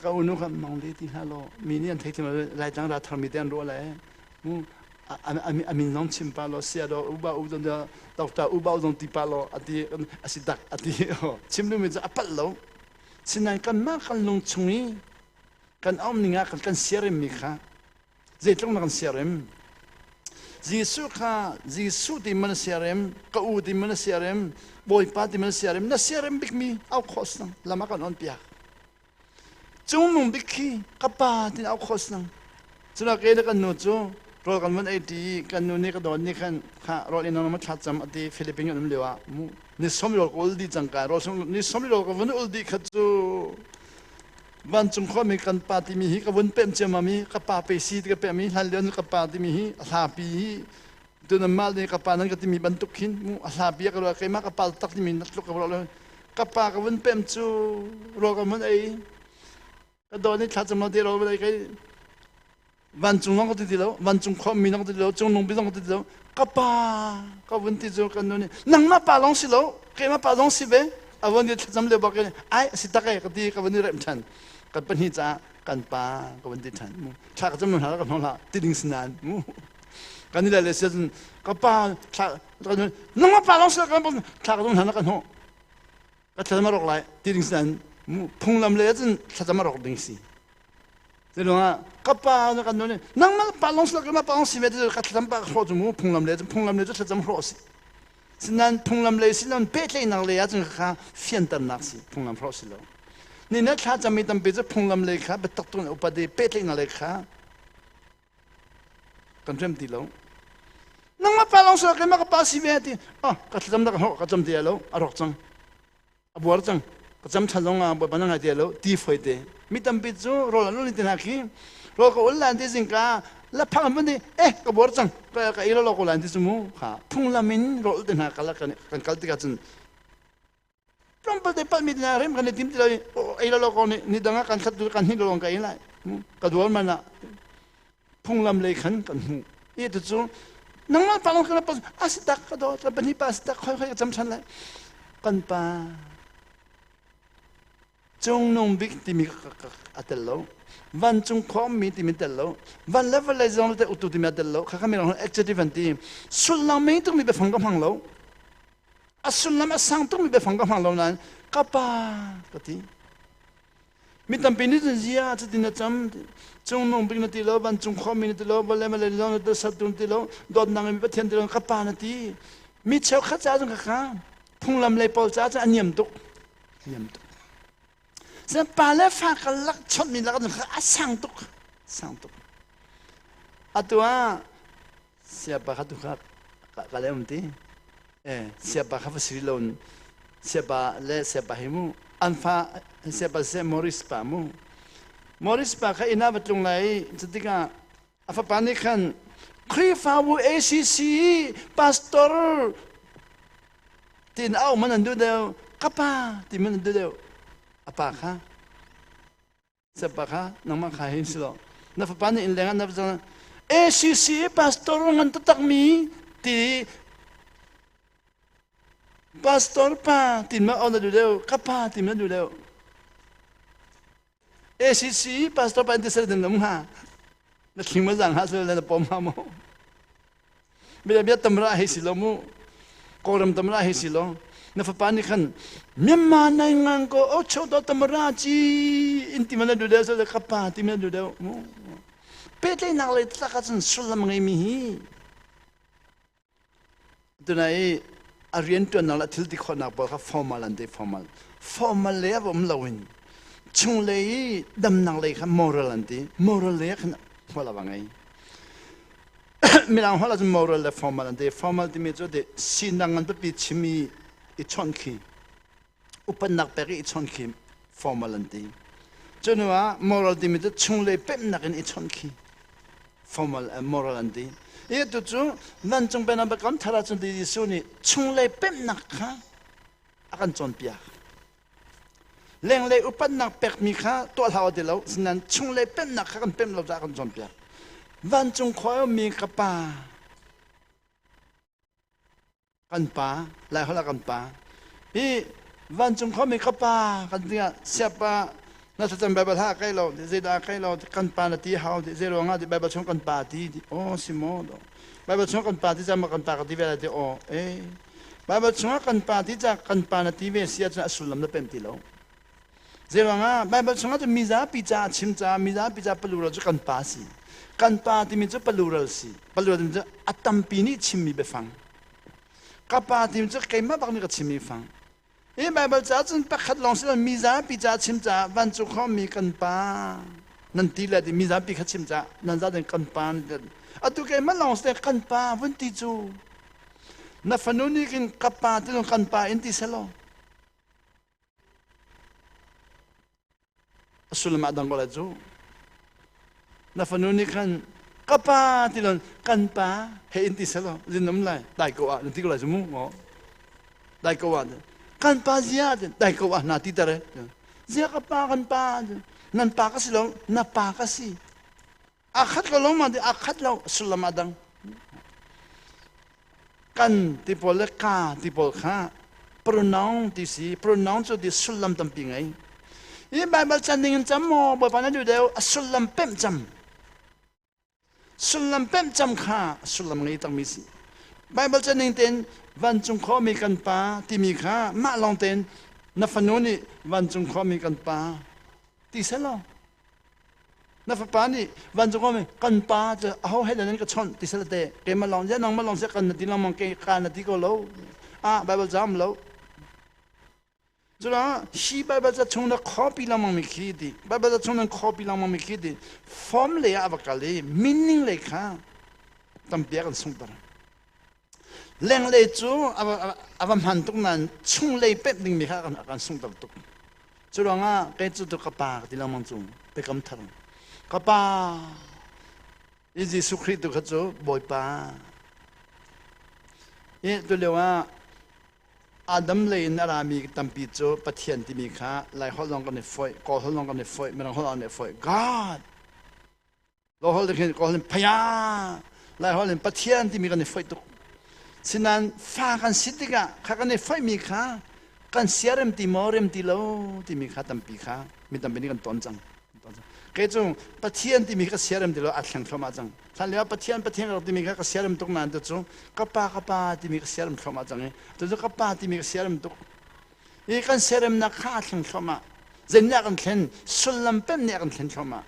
ก็อุ่นนู่นคันมองเลี้ยที่ฮัลโหลมีนี่อันที่ที่มาอะไรจังหวะทำมีเดียนรู้อะไรอามิน้องชิมปาโลเสียดอุบาอุดนเดดอกตาอุบาอุดนติปาโลอดีอาศิดักอดีชิมดูมันจะอัปโลสินัยกันมากกันลงชงนี้กันอ้อมนิงากันเสียริมมีค่ะเจ้าต้องกันเสียริมยิสุค่ะยิสุที่มันเสียริมก็อูที่มันเสียริมบอยปาที่มันเสียริมน่าเสียริมบิกมีเอาโคสนังลามากันอ่อนเปียกจงนุ่มบิกขี้กับปาที่เอาโคสนังสุนัขเองกันโนจูรอกันวันไอทีกันนู่นนี่ก็โดนนี่กันค่ะรออินนอมาชัดจำอดีฟิลิปปินส์นั่นเลยว่านี่สมัยเราอุลดีจังกันรอนี่สมัยเราก็วันอุลดีขัดจูวันจุ่มข้อมีกันปาติมีฮีก็วันเปิ่มเจมามีกับปาเปซีกับเปิ่มมีฮัลเลียนกับปาติมีฮีลาปีตัวนั้นมาเลยกับปานั้นก็ที่มีบรรทุกหินลาปีก็รอใครมากับปาตักที่มีนัดลุกกับเราเลยกับปากับวันเปิ่มจูรอกันวันไอก็โดนนี่ชัดจำเราที่เราไม่ได้ใครวันจุงน้องก็ติดแล้ววันจุงข้อมีน้องก็ติดแล้วจุงน้องพี่น้องก็ติดแล้วก็ป่าก็วันที่จูกันนู่นนี่นั่งมาป่าลงสิแล้วใครมาป่าลงสิเบ้เอาวันนี้จำเลยบอกกันไอ้สิตาใครก็ตีก็วันนี้เริ่มชันกันเป็นหิจ้ากันป่าก็วันที่ชันถ้าก็จะมันหากันน้องละติดิ่งสนานกันนี่แหละเลยเสียจนก็ป่าถ้าก็นั่งมาป่าลงสิกันเป็นถ้าก็ต้องหากันห้องก็จะมารอกไรติดิ่งสนานพุ่งลำเลยจนจะมารอกดิ่งสิเดี๋ยวนะก็ป่าเนี่ยกันนู่นนี่นั่งมาป่าลงสิกันมาป่าลงสิเวทีก็จะมาโคจมูกพุ่งลำเลยจะจะมาโคสิสินั้นพุ่งลำเลยสินั้นเป็ดเลยนักเลยอาจจะข้าเฟียนตันนักสิพุ่งลำโคสิแล้วนี่นักข้าจะมีตั้งเป็ดจะพุ่งลำเลยข้าเป็นตักตัวอุปเดเป็ดเลยนักเลยข้ากันเริ่มตีแล้วนั่งมาป่าลงสิกันมาก็ป่าสิเวทีก็จะมากันโคก็จะมาเดียวแล้วอรกจังบัวจังก็จะมาทำงานบัวบ้านงานเดียวแล้วตีไฟเดมีตั้งเป็ดจู่รอแล้วนี่ที่นักขี้รอก็อุลลันที่สิงค้าแล้วพังมันดีก็บอกจังก็อีโลโลกุลันที่สมุค่ะพุ่งละมินโรลเดินหากันกัลติกันจันพร้อมไปได้ปัดมีนาเริ่มกันในทีมที่เราอีโลโลกุนี่ดังกันขัดดูกันที่เราลงกันยังไงก็ดูว่ามันละพุ่งลำเลยขันกันหูยี่ตัวจู่นั่งมาฟังกันแล้วปุ๊บสิตักก็โดนแต่เป็นที่ป้าสิตักค่อยๆจำฉันเลยกันป้าจงนุ่มบิ๊กที่มีอัตโลวันจุงข้อมีที่มีเดลโลวันเลเวลเลยจงเลยอุตุที่มีเดลโลข้ามีเราเอ็กซ์ติวันที่สุดลำไม่ต้องมีไปฟังกับฟังโลสุดลำสั่งต้องมีไปฟังกับฟังโลนั้นก็ป้าก็ที่มีตั้งปีนี้จะเสียจะที่นั่นจำจงนุ่มบิ๊กนั่นที่โลวันจุงข้อมีนั่นที่โลวันเลเวลเลยจงเลยสัตว์ที่โลโดนนางมีประเทศที่โลก็ป้านั่นที่มีเช้าข้าจ้าจงข้าพุ่งลำเลยปอลจ้าจะอันยำตุกจะป่าเล่ฝากกันลักชดมีลักกันข้าสั่งตุกอัตัวเสียบข้าตุกข้ากะเลมตีเสียบข้าฟัสริลอนเสียบเล่เสียบหิมูอันฟ้าเสียบเซมอริสปามูมอริสปาข้าอินาบัตลงไหนจะติกาอาฟ้าปานิคันครีฟาวู ACC พาสตอร์ที่น่าเอามันดูเดียวกับป้าที่มันดูเดียวapa kah? Siapa kah? Nama kah ini silo. Nafsu pani inlengan nafsu. ACC pastor ngan tetak mi ti pastor pa tin ma ona dudeo kapa tin ma dudeo. ACC pastor pa inti serdin lam ha. Na kima zang ha selo na pom ha mo. Bila tamra hi silo mo. Koram tamra hi silo. Nafsu pani kan memang nangan ko ocho do tamaraji inti mana dudeo so kapa ti mana dudeo mo. Pete nak le takasan sulam ngai mihi. Tunai Oriental nak la tilti khona ba ka formal ande formal le bom lawin. Chung le dam nak le ka moral ande moral le kan wala bangai. mirang hola jum moral le formal ande formal ti me jo de sinangan pe chimi I chonki upanak peri I chonki formal ande jonwa moral ti me jo chungle pem nakin I chonki formal moral ande ye tu chu nan chung pe na ba kam thara chun di suni chungle pem nakha akan chon pia leng le upanak pek mi kha to haw de lo sinan chungle pem nakha kan pem lo ja kan chon pia van chung khoyo mi kapa kan pa lai hola kan pa hi van chung kho mi kapa kan dia siapa na sa tam bible ha kai lo de da kai lo kan pa na ti haw de zero nga de bible chung kan pa ti oh simodo bible chung kan pa ti jam kan pa ka ti ve de oh bible chung kan pa ti ja kan pa na ti ve sia cha sulam na pem ti lo zero nga bible chung ta mi za pi cha chim cha mi za pi cha palu ro chu kan pa si kan pa ti mi chu palural si palural ti atam pi ni chimmi be fang ka pa ti mi chu keima bak ni ka chimmi fang e bible cha chun pakhat long sil mi za pi cha chim cha van chu kho mi kan pa nan ti la di mi za pi kha chim cha nan za den kan pa atu keima long sil kan pa vun ti chu na fanuni kin ka pa ti long kan pa in ti selo asul ma dang gola chu na fanuni kan kapa tilon kan pa he inti selo jinom lai dai ko a ti ko la jumu ngo dai ko a kan pa zia dai ko a na ti tare zia kapa kan pa nan pa ka silo na pa ka si akhat ko lo ma de akhat lo sulamadang kan ti pol ka ti pol kha pronoun ti si pronoun so di sulam tam pingai i bible chanding cham mo ba pa na du de sulam pem cham sulam pem cham kha sulam ngai tang mi si bible chaning ten van chung kho mi kan pa ti mi kha ma long ten na fanoni van chung kho mi kan pa ti selo na fa pa ni van chung kho mi kan pa cha ho he dan ka chon ti selo te ke ma long ja nang ma long se kan ti lang mang ke ka na ti ko lo a bible jam lo 저라 시 바이블자 총나 커피랑 막 미키디 바이블자 총나 커피랑 막 미키디 폼레 아바칼리 미닝 레카 담비아간 송다라 랭레주 아바 만tuk난 총레 뺏닝 미카간 아간 송다도 저랑아 깨주도 까빠 디랑 망중 베감타랑 까빠 이제 수크리도 가죠 뭐이빠 예 돌려와 Adam le narami tampi cho pathian ti mi kha lai holong kan foi ko holong kan foi merang holong ne foi god lo hol de ko hol phaya lai hol pathian ti mi kan foi to sinan fa kan sitiga kha kan foi mi kha kan siarem ti morem ti lo ti mi kha tampi kha mi tampi ni kan tonjang ke chung pathian ti mi kha siarem ti lo athlang thoma jang than le pathian ti mi kha siarem tok nan to chu kapa ti mi kha siarem thoma jang e to kapa ti mi kha siarem tok e kan siarem na kha thlang thoma zen ya kan thlen sulam pem ne kan thlen thoma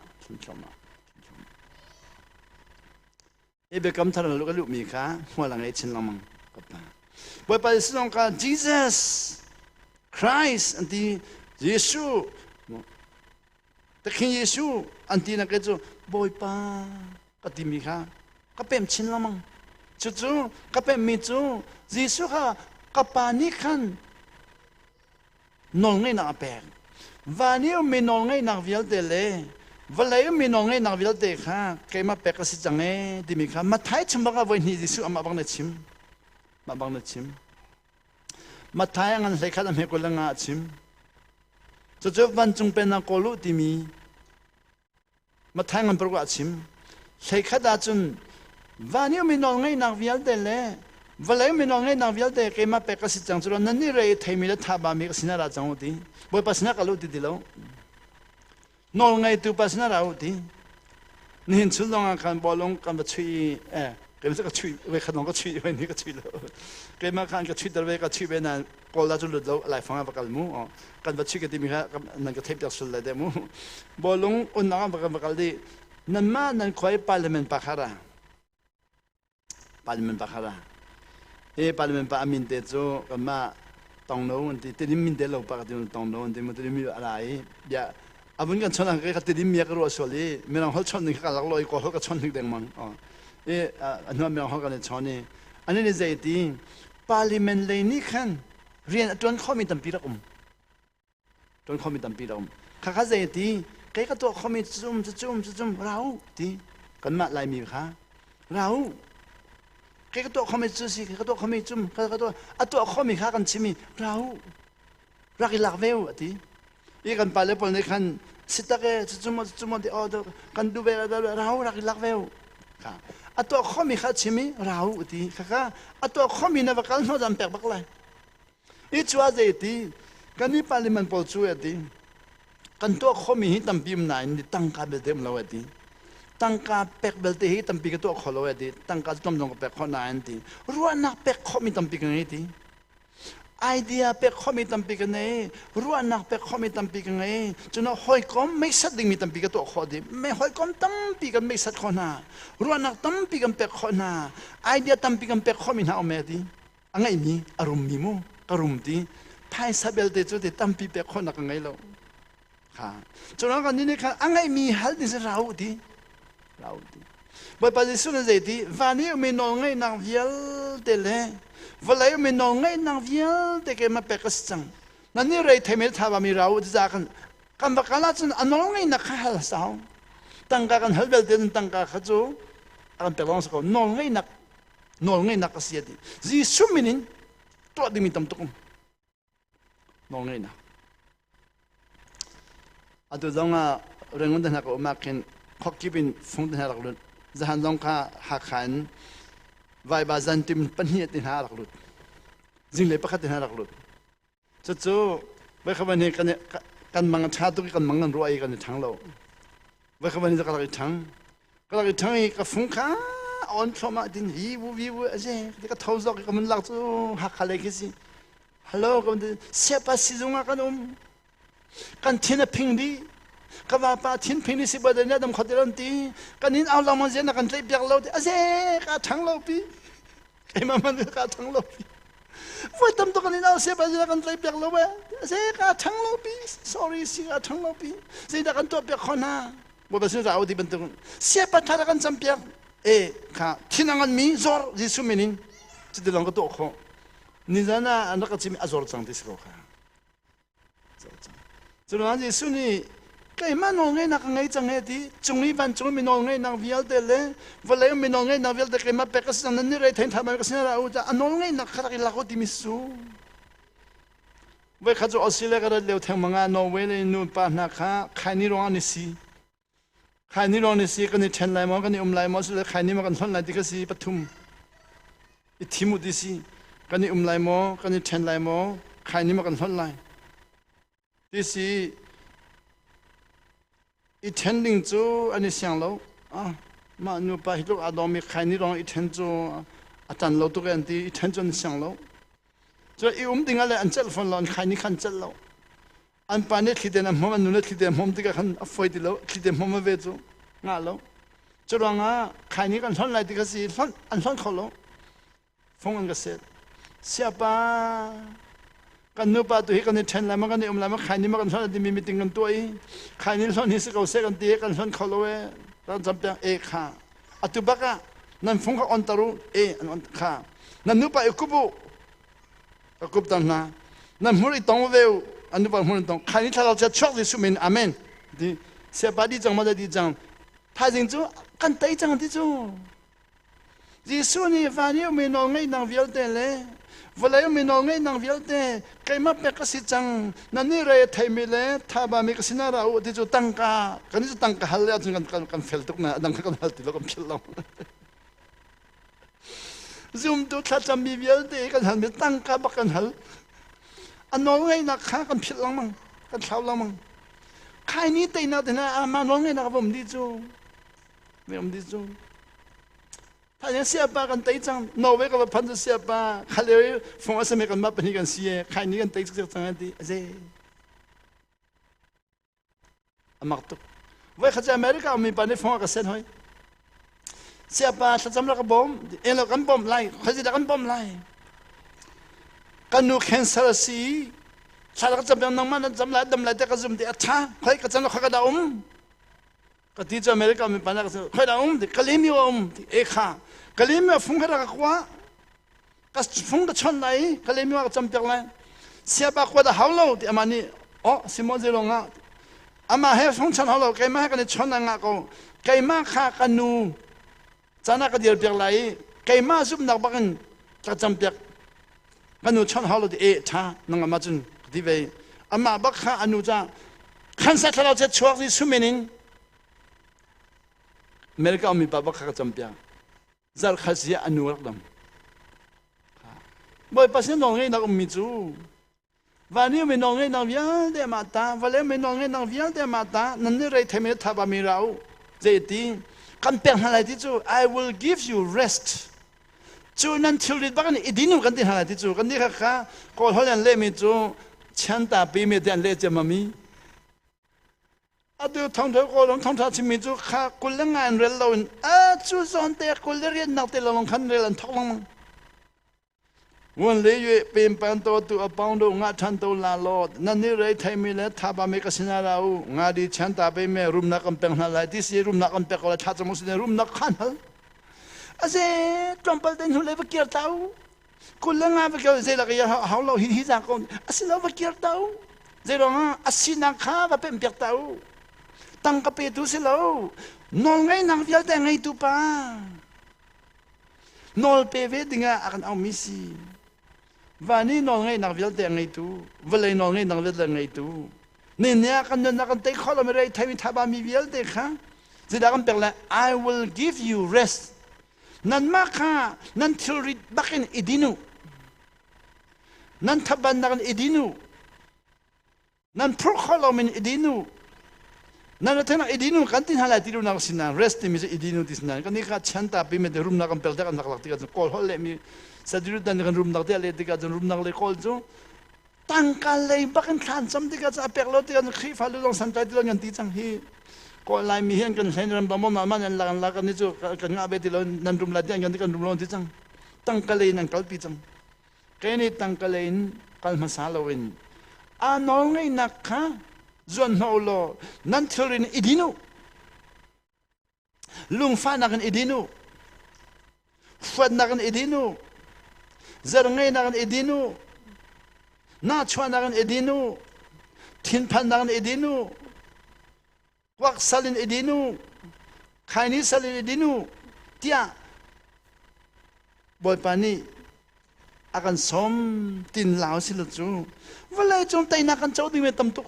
e be kam thar lo ka lu mi kha hwalang e chin lamang kapa boy pa song ka Jesus Christ and the Jesus Takin Yesu anti na kejo boy pa katimi ka kapem chin lamang chuchu kapem mi chu Yesu ka kapani khan nol ngai na pe vaniu mi nol ngai na vial de le valai mi nol ngai na vial de kha kema pe ka si change dimi kha mathai chamba ka voi ni Yesu ama bang na chim mathai ngan le kha me ko la nga chim 저 반중 빼나 꼴로 디미 마탕은 버고 아침 세카다 준 바니오미 농에 나비알데레 발레미 농에 나비알데 케마 페카시 장주로 너니레 타이미레 타바미 시나라 장오디 뭐 파스나 칼로디딜로 농에 두 파스나라오디 닌 출동한 간 볼롱 간 추이 그래서 그 추이 왜 가는 거 추이 왜 네가 추이로 그만 간그 추이들 왜가 추이배나 꼴라줄로 라이 방아 바kal무 kan ba chike timi ha nan ka thep sul la demu bolung unna ba bakal di nan ma nan khoi parliament pakhara e parliament pa amin te jo ma tong no nti te dim min de lo pa ka tong no nti mo te mi ala e ya abun kan chona ka te dim ya ka ro soli me nang hol chon ni ka lak loi ko ka chon ni deng mang อันนั้นไม่เอากันเลยชอนนี่อันนี้ใจดีพาร์ลิเมนต์เลยนี่ขันเรียนจนข้อมีตั้งปีละจนข้อมีตั้งปีละข้าใจดีใครก็ตัวข้อมีจุ่มเราดีกันมาลายมีค่ะเราใครก็ตัวข้อมีจุ่มสิใครก็ตัวข้อมีจุ่มใครก็ตัวข้อมีข้ากันชิมีเรารักอีหลักเวลดีอีกันไปเลยพอในขันสิตาเกจุ่มที่อ๋อกันดูเวลเรารักอีหลักเวลค่ะตัวข้อมีข้าชิมีเราดีค่ะตัวข้อมีนับกันโน้ตจำแปลกบักเลยอีชัวใจดีกันนี่พาร์ลิเมนต์ปอช่วยดีกันตัวข้อมีตั้งปีมนายนี่ตั้งการเบลเดมเราดีตั้งการเป็กเบลเดให้ตั้งปีกับตัวข้อเราดีตั้งการต้มลงกับเป็กข้อนายดีรู้ว่านักเป็กข้อมีตั้งปีกันไงดีไอเดียเป็กข้อมีตั้งปีกันไงรู้ว่านักเป็กข้อมีตั้งปีกันไงจนหอยก้มไม่สัดดิ่งมีตั้งปีกับตัวข้อดีไม่หอยก้มตั้งปีกันไม่สัดข้อหน้ารู้ว่านักตั้งปีกันเป็กข้อหน้าไอเดียตั้งปีกันเป็กข้อมีหน้าอเมดีอันไงมีอารมณ์มีมั้งอารมณ์ดีไพ่ซาเบลเดจุดตั้งปีเป็กข้อนักไงเราจนเรากันนี่ค่ะอันไงมีฮัลดิสเราดีบ่ปัจจุบันใจดีวันนี้มีน้องไงนางวิลเดลวันไหนมีน้องไงนางวิลเดกมาเป็กสังนั่นนี่เลยที่มีท่าว่ามีเราจะกันบักลาจนอันน้องไงนักฮัลสาวตั้งกันฮัลเบลเดนตั้งกันขจูกันเป็กลองสักคนน้องไงนักเสียดีจีสุมินินตัวดิมิตามตุกน้องไงนักอาตุจงอ่ะเรื่องนั้นนักอุมาเคนขอคิดเป็นฟงดินหาหลักลุดจะหันลงข้าหักขันไว้บาจันติมปัญญาดินหาหลักลุดจริงเลยปะคัดดินหาหลักลุดจู่ๆไว้ขบันนี้กันมังชาตุกันมังกันรวยกันทั้งเราไว้ขบันนี้จะกันอะไรทั้งอีกกับฟงข้าอ่อนชมาดินวิวเจ๊ที่ก็ท้าวซอกกันมันหลักจู่หักอะไรกันสิฮัลโหลกันเสียภาษีจงอ่ะกันทิ้งพิงดีก็ว่าป้าทิ้งพิงดีสิบวันเนี่ยดำขดเดินตีกันนี้เอาเรามาเจนกันเลยเบียกเราดิเจ๊ก็ทั้งเราปีไอ้มันก็ทั้งเราปีว่าทำตัวกันนี้เอาเสียไปจะกันเลยเบียกเราเว้ยเจ๊ก็ทั้งเราปี sorry สิก็ทั้งเราปีเจ๊จะกันตัวเบียกคนน่ะว่าเป็นสิ่งที่เอาดีเป็นตัวเสียไปถ้ากันจำเบียกค่ะที่นั่งกันมีจอร์ยิสุมินินจะได้ลองก็ตัวเขานี่จะน่ะอันนั้นก็จะมีอจอร์จังที่สุดค่ะจนวันที่สุดนี่ก็มันน้องไงนักไงจังไงดีจงนี้วันจงมีน้องไงนักวิลเดลวันเลยมีน้องไงนักวิลเดลก็มาเป็กสังนั่นนี่เลยที่ทำให้ก็สิ่งเราจะน้องไงนักขนาดลักดิมิสูเว้ยข้าจะออสเตรเลียก็ได้เลี้ยวแทงมังงานอร์เวย์เลยนู่นป่ะนะคะใครนี่ร้องนี่สิกันนี่เชนไลมอกันนี่ไลมอสุดเลยใครนี่มากันทนไลที่ก็สิปทุมอีทิมุดิสิกันนี่ไลมอกันนี่เชนไลมอใครนี่มากันทนไลที่สิอีเทนดิ้งจูอันนี้เสียงเรามาหนูไปลูกอาดอมีใครนี่ร้องอีเทนจูอาจารย์เราตัวกันที่อีเทนจูนี่เสียงเราจะอีดิ้งอะไรอันเจลฟอนเราใครนี่ขันเจลเราอันปานนี้คิดเดินมันนู่นคิดเดินมันที่กันอฟอยด์เราคิดเดินมันมาเวจูงาเราจะร้องใครนี่กันทนไรที่ก็สิอันทนเขาเราฟงอันก็เสียป้ากันนู้ป่าตัวที่กันนี่เชนแล้วมันกันนี่ไลมันใครนี่มันกันทนที่มีมิติกันตัวอีใครนี่ทนที่สิ่งเขาเสกันตีกันทนเขาเลยเราจำเป็นค่ะอัตุบักะนั่นฟงเขาอันตรุอันค่ะนั่นนู้ป่ากุบตันนะนั่นมุริตองเวลอันนู้ป่ามุริตองใครนี่ถ้าเราจะชอบที่สุดเป็นอาเมนดีเสียบดีจังมาดีจังถ้าจริงจู่กันตีจังที่จู่ยิสุนี่ฟ้านี่มีน้องไงนางวิลเดลวันเลยมีน้องไงนางวิลเดใครมาเป็กสิจังนั่นนี่เลยไทยมีเลยถ้าบามีกสินาเราที่จู่ตั้งกากันนี่จู่ตั้งกาฮัลเลยจนกันเฟลตุกนะดังกันฮัลติแล้วกันพิลลำซุ่มตัวถ้าจะมีวิลเดกันฮัลมีตั้งกาบักกันฮัลอันน้องไงนักข้ากันพิลลำมั้งกันเท้าลำมั้งใครนี่ตีน่าตีน่ามาน้องไงนักผมดีจู่ไม่ผมดีจู่ถ้าอย่างเสียป้ากันตีจังนอร์เวย์ก็พันธุ์เสียป้าใครเลยฟงอาสเมกันมาเป็นกันเสียใครนี่กันตีจังดีเจ๊อามักตุเว้ยข้าจะอเมริกามีปัญหาฟงกันเส้นหอยเสียป้าถ้าจำแล้วก็บอมเรากันบอมไล่เขาจะกันบอมไล่กันนูแคนเซอร์ซีถ้าเราจำเป็นน้องมันจำไล่ดำไล่แต่ก็จำเดียท่าใครก็จำแล้วเขาก็ดาวก็ cái tí cho America mình bán cái khơi đào thì cái lim yêu ê khá cái lim yêu phun cái đó quá cái phun cái chọn này cái lim yêu cái chấm bẹt này xe bạc qua đã hảo lâu thì mà ni Simon gì luôn á mà hay phun chọn hảo lâu cái mà cái chọn này ngã câu cái mà khá cái nu cho nó cái điều bẹt lại cái mà giúp nạp bạc cái chấm bẹt cái nu chọn hảo lâu thì ê cha năng mà chun thì vậy mà bác khá anh nu cha khán giả thảo chết chuộc đi suy mình America ông mình bác khá chấm bẹt giờ khá gì anh nu lắm bởi bác sĩ nói ngay nào ông mình chú và nếu mình nói ngay nào việc để mà ta và nếu mình nói ngay nào việc để mà ta nên như vậy thì mình thà bà mình rau vậy thì căn bệnh này thì chú I will give you rest chú nên chịu được bác này đi nữa căn bệnh này thì chú căn này khác có hồi lần lễ mình chú chán ta bị mình đàn lễ cho mami tôi thông thấu có lòng thông thạo chỉ mình chú khác cô lăng anh rồi lâu chú chọn để cô lăng riêng nào để lòng khăn rồi lần thóc lòngวันนี้อยู่เป็นปันโตตัวปองดูงาทันโตลาโลนั่นนี่เลยไทยมีเลยท้าบามีกสินาเรางาดีฉันตาไปเมื่อรุมนักกำแพงนั่นแหละที่สิรุมนักกำแพงก็เลยท้าจมูกสิรุมนักขันเหรออาเซ่จอมเปิลเต็นหุ่นเลยไปเกี่ยวเต้าคุณเลี้ยงงาไปเกี่ยวเซ่ละก็ยังเขาเราหิจากคนอาเซ่เราไปเกี่ยวเต้าเซ่เราอาศินักข้าไปเป็นเปียกเต้าตั้งกระเปียตุสิเรานอนไงนั่งเฟียแต่ไงตุป้านอนเปเวดิงาอากันเอามิซีวันนี้นอนไงนักวิลเตงไงตูวันเลยนอนไงนักวิลเตงไงตูเนี่ยกันนักเตะข้อเราไม่ได้ทำให้ทับมีวิลเตะค่ะจะได้กันเป็นละ I will give you rest นั่นมากค่ะนั่นทิริบักอินอิดินูนั่นทับบันนักอิดินูนั่นพรุข้อเราเป็นอิดินูนั่นเราเท่านั้นอิดินูกันที่หาอะไรที่รู้นักสินะ rest มีอิดินูที่สินะกันนี่ค่ะฉันตาปีมันจะรุมนักกันเป็นแต่กันนักหลักที่กันกอลฮอลเลยมีsejujurnya dengan rumah nak dia lihat dia kan rumah nak lekol tu, tangkal lagi bahkan kansam dia kan apek lo dia kan khif halu long santai dia kan tijang hi, kalau lain mihian kan saya dalam bambu mana yang lakan itu kan ngabe dia nan rumah dia kan rumah tijang, tangkal lagi nan kal tijang, kaya ni tangkal lagi kal masalah win, anong ngay nakha, zuan haulo, nan turin idinu, lungfa nakan idinu, fad nakan idinu. Zarangay nakan edinu, nachwa nakan edinu, tinpan nakan edinu, waksalin edinu, kaini salin edinu, tiya, boy pani akan som tin lao sila tu, walay chong tay nakan chow di me tamtuk,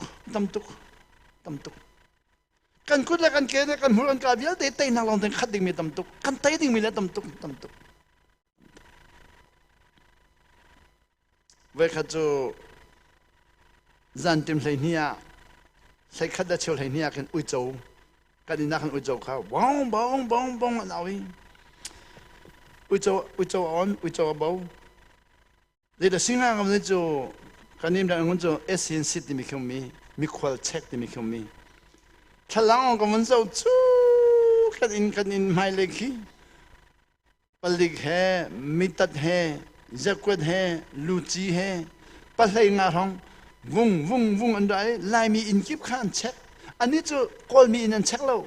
kan kudla kan kaya kan huran kabial tay nalang ting khat ding me tamtuk, kan tay ding me la tamtuk. Vậy khá cho dân tìm lấy nia sẽ khát đã chiều lấy nia cái ui châu cái đi nãy ui châu khao bong nào đi ui châu on ui châu bao để được sinh ra cái chỗ cái niệm là cái chỗ ACCC thì mình mi qual check thì mình thằng lang cái mình châu chú cái in mai lệ khi balik hai mitat hai Zakwat hai, luci hai, palai ngarong, vung andai, lai mi in kip khan check, ani tu call mi in check lo,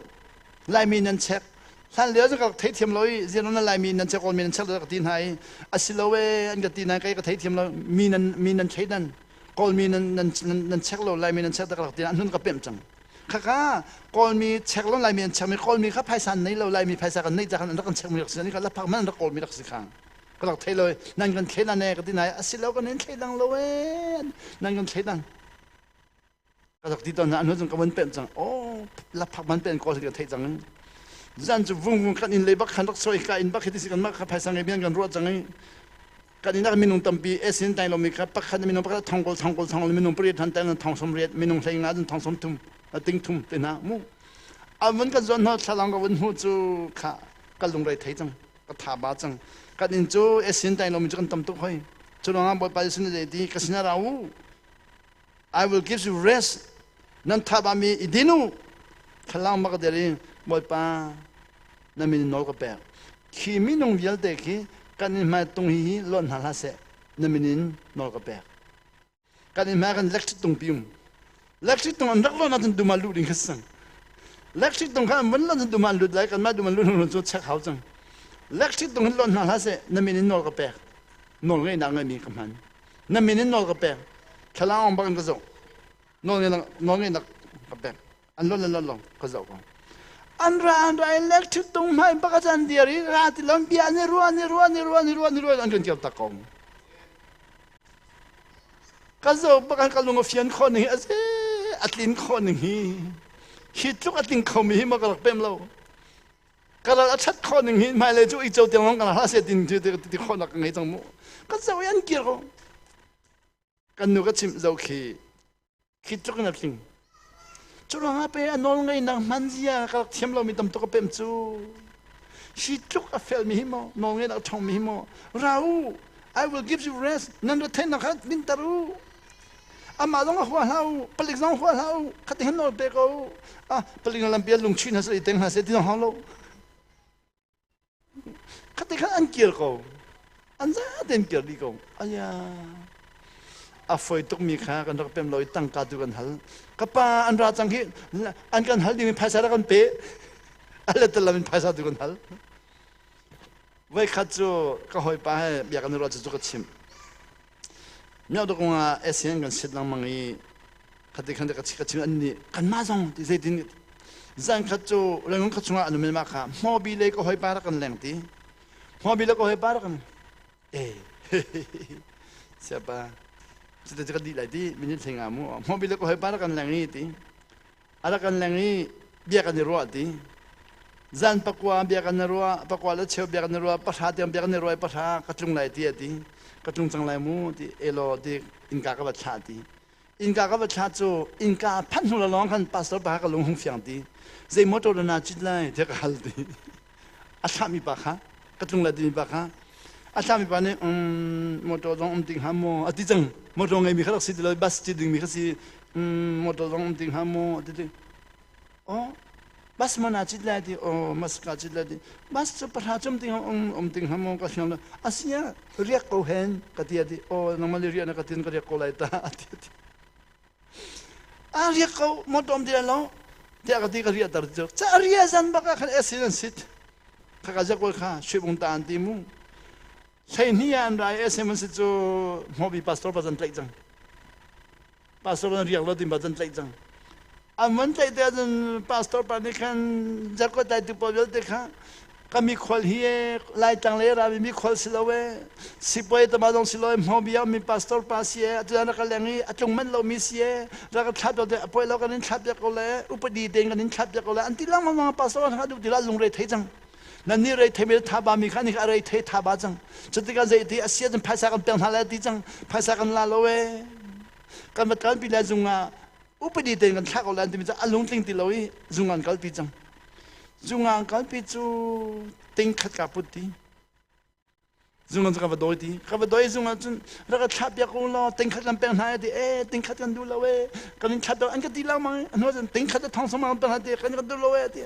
lai mi in check, than leo tu các thấy thiam loi, zero na lai mi in check call mi in check lo các tin hai, asilawe an các tin hai cái thấy thiam lo, mi in check dan, call mi in check lo, lai mi in check các tin, anh các bem chăng, kaka call mi check lo lai mi in check mi call mi các phai san nei lo, lai mi phai san kan nei jakan an các check mi các ni các lapak man các call mi các sikang.ก็หลักเทเลยนั่นกันเทนั่นเองก็ที่ไหนสิเราก็เน้นเทดังเลยนั่นกันเทดังก็หลักที่ตอนนั้นนู้นก็มันเป็นจังโอ้รับผักมันเป็นก็สิ่งเทจังจันจะวุ่งกันอินเลยบักขันรักสวยกันอินบักเฮติสิกันมากครับภายสังเกตเบียนกันรัวจังกันอินนักมินุงตัมปีสินใจเรามีครับปักขันมินุงปักทองกอลมินุงปรีดทันแต่นั้นทองสมเรียดมินุงใส่งาจนทองสมทุ่มติ้งทุ่มเป็นนะมูมันก็จนหัวฉลองกับวันหัวจูค่ะก็ลงเลยเทจังก็ถาบาจังกันอินจูสินใจเรามีจุกันตั้มตุกให้จุดนั้นบอกไปสินใจดีก็สินาเรา I will give you rest นั่นถ้าบามีอิดินูขลังมากเดี๋ยวบอกไปนั่นมีนอลกับแปะขี้มีนงเยลเด็กกันอินมาตรงนี้ล้นหาลาเสนั่นมีนอลกับแปะกันอินมากันเล็กตรงพิมเล็กตรงอันรักล้นนั่นดูมาลูดิ้งกันสัง เล็กที่ตรงข้ามมันล้นดูมันหลุดไหลกันมาดูมันลุ้นจุดชักเขาจังเล็กที่ตรงนั้นล้นหาลาเสนั่นมีนินนอลกระเปกนอลไงนางไงมีคำพันนั่นมีนินนอลกระเปกขลังองบังกระจกนอลไงนักกระเปกอันล้นกระจกอันไรเล็กที่ตรงไม่ปากจันเดียร์ราติลำเบียนี่รัวอันกันเกี่ยวตะกงกระจกปากกันลุงเฟียนคนนี้อัดลินคนนี้คิดจุกอัดลินเขามีมากระเปมเรากระชัดคนนี้ไม่เลยจุกอีเจ้าเตียงน้องกันหาเสียดินที่คนนักไงจังมุกระจกยันเกี่ยวกันนูก็ชิมเจ้าคิดจุกนัดลิงจุลมาเปย์นอนไงนังมันเสียกระเทียมเรามีตำตัวก็เป็นจูชีจุกอัฟเฟลมีหิมอนอนไงนักชงมีหิมอเรา I will give you rest นั่นเราเทนนะครับมินตารูอามาลงหัวเราผลิตลงหัวเราขัดเห็นนอนเปก็ผลิตลำเบียลุงชินหาสิเต็งหาสิที่น้องเราขัดขัดอันเกี่ยวก็อันจะเต็มเกี่ยวดีก็อายาฝอยตุกมีขากันเราเป็นลอยตั้งการดูกันหัลกับป้าอันราจังที่อันกันหัลดีมีภาษากันเป๊ะอะไรแต่ละมีภาษาดูกันหัลไว้ขัดจูก็หอยป้าให้อยากกันเราจะจุกชิมเมื่อตกงาเสียงกันสิลังมังอีขัดขัดชิมอันนี้กันมาจังที่เสียดินจังขัดจูเรื่องขัดจูงาอันนู้นมาค่ะมอบิเลยก็หอยป้ากันแรงทีมอบิเลยก็หอยป้ากันเสียป้าจะจะดีเลยที่มินิสิงอามูมอบิลก็ให้ปาร์กันแรงนี้ที่อะไรกันแรงนี้เบียกันในรัวที่จันปักว่าเบียกันในรัวปักว่าแล้วเชี่ยวเบียกันในรัวปัทหาเตรียมเบียกันในรัวปัทหากระจุงไหลที่กระจุงจังไหลมูที่เอโลที่อินกากับบัชชาที่อินกากับบัชชาจูอินกาพันหุ่นละล้องกันปัสสาวะกับลงหงเฟียงที่เจมอตโตนาจิตไลเด็กฮัลที่อาชามีปากฮะกระจุงไหลที่มีปากฮะอาจารย์มีปานนี้มอเตอร์ต้องติงหามอที่จังมอเตอร์ไงมีขลักสิเลยบัสจิดึงมีขสิมอเตอร์ต้องติงหามอที่จังบัสมันอาจิตเลยที่มัสกาจิตเลยที่บัสจะประหารจมติงติงหามอก็เชื่อมเลยอาเซียเรียกเขาเห็นก็ที่ที่น้องมาเรียนก็ที่ก็เรียกเขาเลยตาที่เรียกเขามอเตอร์ที่แล้วที่ก็ที่ก็เรียกตาที่จะเรียกจันบักขันเอสินสิทธิ์ข้าก็จะคุยข้าช่วยบุญตาอันติมูใช่นี่อันไรเอมันสิจูมอบีพาสตอร์ปัจจันทร์จังพาสตอร์เรียกเราติมปัจจันทร์จังอันมันใจเดียนพาสตอร์ปัจจันทร์จักรใจตุปเวลเด็กฮะก็มีคนเฮียไล่จังเลยรามีคนสิลเวสิบวันตมาดงสิลเวมอบีมีพาสตอร์ปัสเยอาจารย์นักเลี้ยงนี่อาจงมันเรามีเสียแล้วก็ชัดตัวเดียวพอเราก็นินชัดเดียวกันเลยอุปดีเด้งกันนินชัดเดียวกันเลยอันที่เรามาพาสตอร์นะครับดูที่เราลงเรทจังนั่นนี่เรื่องที่มีท่าบามีขันนี่อะไรที่ท่าบาจังจุดที่กันจะที่อาเซียนภาษากันเป็นอะไรที่จังภาษากันลาโลเวกันมาการพิจารณาจุงอ่ะอุปนิสัยกันชักเอาแล้วที่มันจะอารมณ์ทิ้งที่เราอีจุงอ่ะกันพิจังจุงอ่ะกันพิจูทิ้งขัดกับพุทธิจุงอ่ะจะกับดอยที่กับดอยจุงอ่ะจุนแล้วก็ชับยากูล้อทิ้งขัดกันเป็นอะไรที่ทิ้งขัดกันดูเราเว้กันชัดตัวอันก็ที่เรามาอันนู้นทิ้งขัดกันท้องสมองเป็นอะไรที่กันก็ดูเราเว้ที่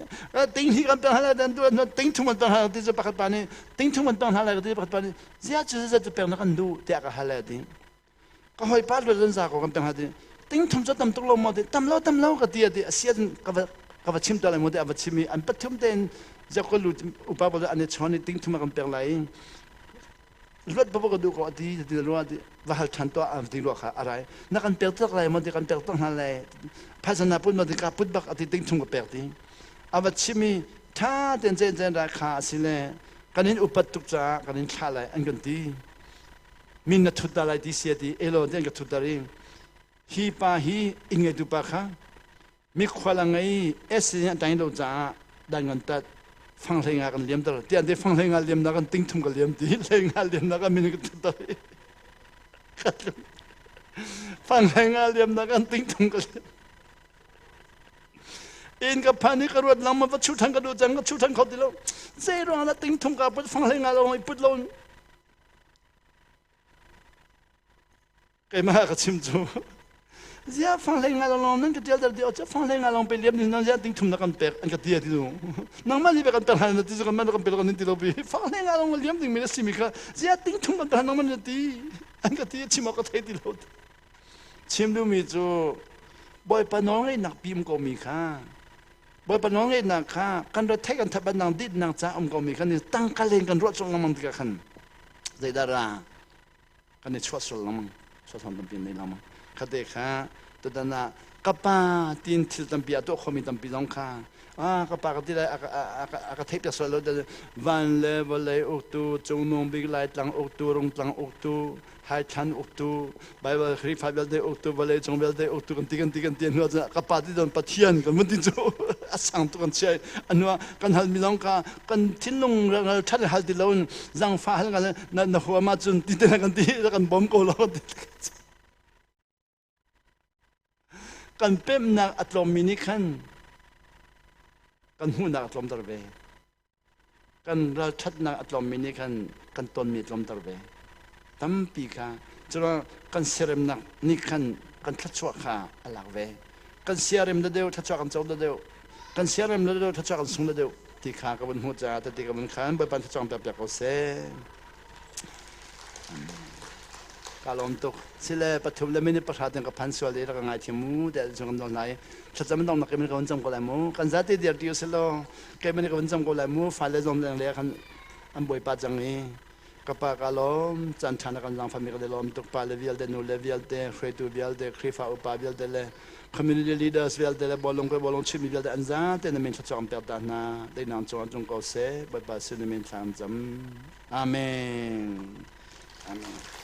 ทิ้งที่กันเป็นอะไรแต่ดูทิ้งทุ่มมันเป็นอะไรที่จะปักปานี่ทิ้งทุ่มมันเป็นอะไรที่ปักปานี่เสียจะเป็นนักดูที่อะไรที่ก็หอยปาดเลยเรื่องจากกันเป็นอะไรที่ทิ้งทุ่มจะทำตุลมอดีทำเล่าก็ที่เสียกับชิมตัวอะไรมอดีกับชิมีอันปัจจุบันจะก็รู้อุปบาทอันนี้ชอนนี่ทิ้งทุ่มกันเป็นอะไรรถพวกก็ดูก็ที่รู้ว่าว่าหัลชันตัวที่รู้ค่ะอะไรนักการเปิดตัวอะไรมันที่การเปิดตัวอะไรภาษาหน้าพูดมันที่การพูดบักที่ติ้งทุ่งกับเปิดที่อาวัชิมีถ้าเดินเจนราคาสิเลยการนี้อุปตุกจ้าการนี้ขาเลยอันกันที่มีนัทุดอะไรที่เสียที่เอโลเดนกับทุดอะไรฮีปาฮีอินเงตุปะค่ะมีความลังไงเสียใจเราจ้าดังกันตัดฟังเพลงกันเลี้ยมตลอดที่อันที่ฟังเพลงกันเลี้ยมนักกันติ้งทุ่งกันเลี้ยมที่เพลงกันเลี้ยมนักกันมีกันตลอดฟังเพลงกันเลี้ยมนักกันติ้งทุ่งกันอินกับพานิกรวดลำมาว่าชุดทังกระดูจังก็ชุดทังเขาที่เราเจ้าเราละติ้งทุ่งกับฟังเพลงกันเราไม่พูดเราเกี่ยมากับชิมจูเจ้าฟังเพลงอะไรลองนั่งก็เดียวเดียวจะฟังเพลงอะไรลองไปเลี้ยงนี่นั่งจะติ้งทุ่มนักกันเปิดอันก็เดียวที่ดูนั่งมาที่เปิดกันเปิดหันที่จะกันมันกันเปิดกันนี่ที่เราไปฟังเพลงอะไรลองเลี้ยงถึงมีแต่สิมิค่ะเจ้าติ้งทุ่มกันเปิดนั่งมันจะตีอันก็เดียวชิมก็เทที่เราชิมดูมีจูบ่อยปนน้องไอ้นักพิมพ์ก็มีค่ะ บ่ปนองเอ็นนักค่ะกันรถไทยกันทับบันนังดิดนังจ้าก็มีกันนี่ตั้งกันเล่นกันรถส่งลำมันติกันใจดารากันนี่ชดส่งลำมันชดทำตั้งปีในลำมันคดีค่ะตัวนั้นกับป้าตีนทิลตั้งปีตัวเขามีตั้งปีน้องค่ะกับป้าก็ที่ได้อากาศเทปจะสวยแล้ววันเล่วันเล่อุตุจงนงบิ๊กไลท์ตั้งอุตุรงตั้งอุตุไฮชันอุตุใบว่าคริฟาเบลเดอุตุวันเล่จงเบลเดอุตุกันตีกันหัวจะกับป้าที่โดนปะเทียนกันมันที่จูสั่งตัวกันเชื่ออันว่ากันหันมีน้องค่ะกันทิ้งลงเราชัดหันที่เราจังฟ้ากันนั่นหัวมาจนตีกันตีกันบอมโกลกันเป็นนักอัตโนมินิคันกันหูนักอัตโนตระเวกันเราชัดนักอัตโนมินิคันกันตนมีอัตโนตระเวตั้มปีค่ะจนกันเสริมนักนิคันกันทัดชัวค่ะอะไรเวกันเสริมเดียวทัดชัวกันโจมเดียวกันเสริมเดียวทัดชัวกันสุ่มเดียวที่ข้ากับหัวใจแต่ที่กับขันไปปันทัดชัวแบบแบบเขาเซ่กาลมตุกสิเลปฐุมเลมินิประชาธิปพันธ์ส่วนนี้เราก็ง่ายที่มูแต่จงกำลังไหนชัดจะไม่ต้องนักเก็บมันก็วันจำก็เลยมูกันจัดที่เดียร์ที่อยู่สิโลเก็บมันก็วันจำก็เลยมูฝ่ายเลจอมเรื่องเลี้ยกันอันบ่อยปัจจังนี้กับปากาลมจันทร์นักการจังฟามิกเดลมตุกปาเลวิลเดนูเลวิลเดเฟรตูวิลเดคริฟาอุปาวิลเดเลคอมมูนิตี้ลีดเดอร์สวิลเดเลบอลลงไปบอลลงชิมิวิลเดอันจัดแต่ในเมนชัดจะอันเปิดตาหน้าได้นำจงก็เสบ่อยปัจจัยในเมนทางจำอาเมนอาเมน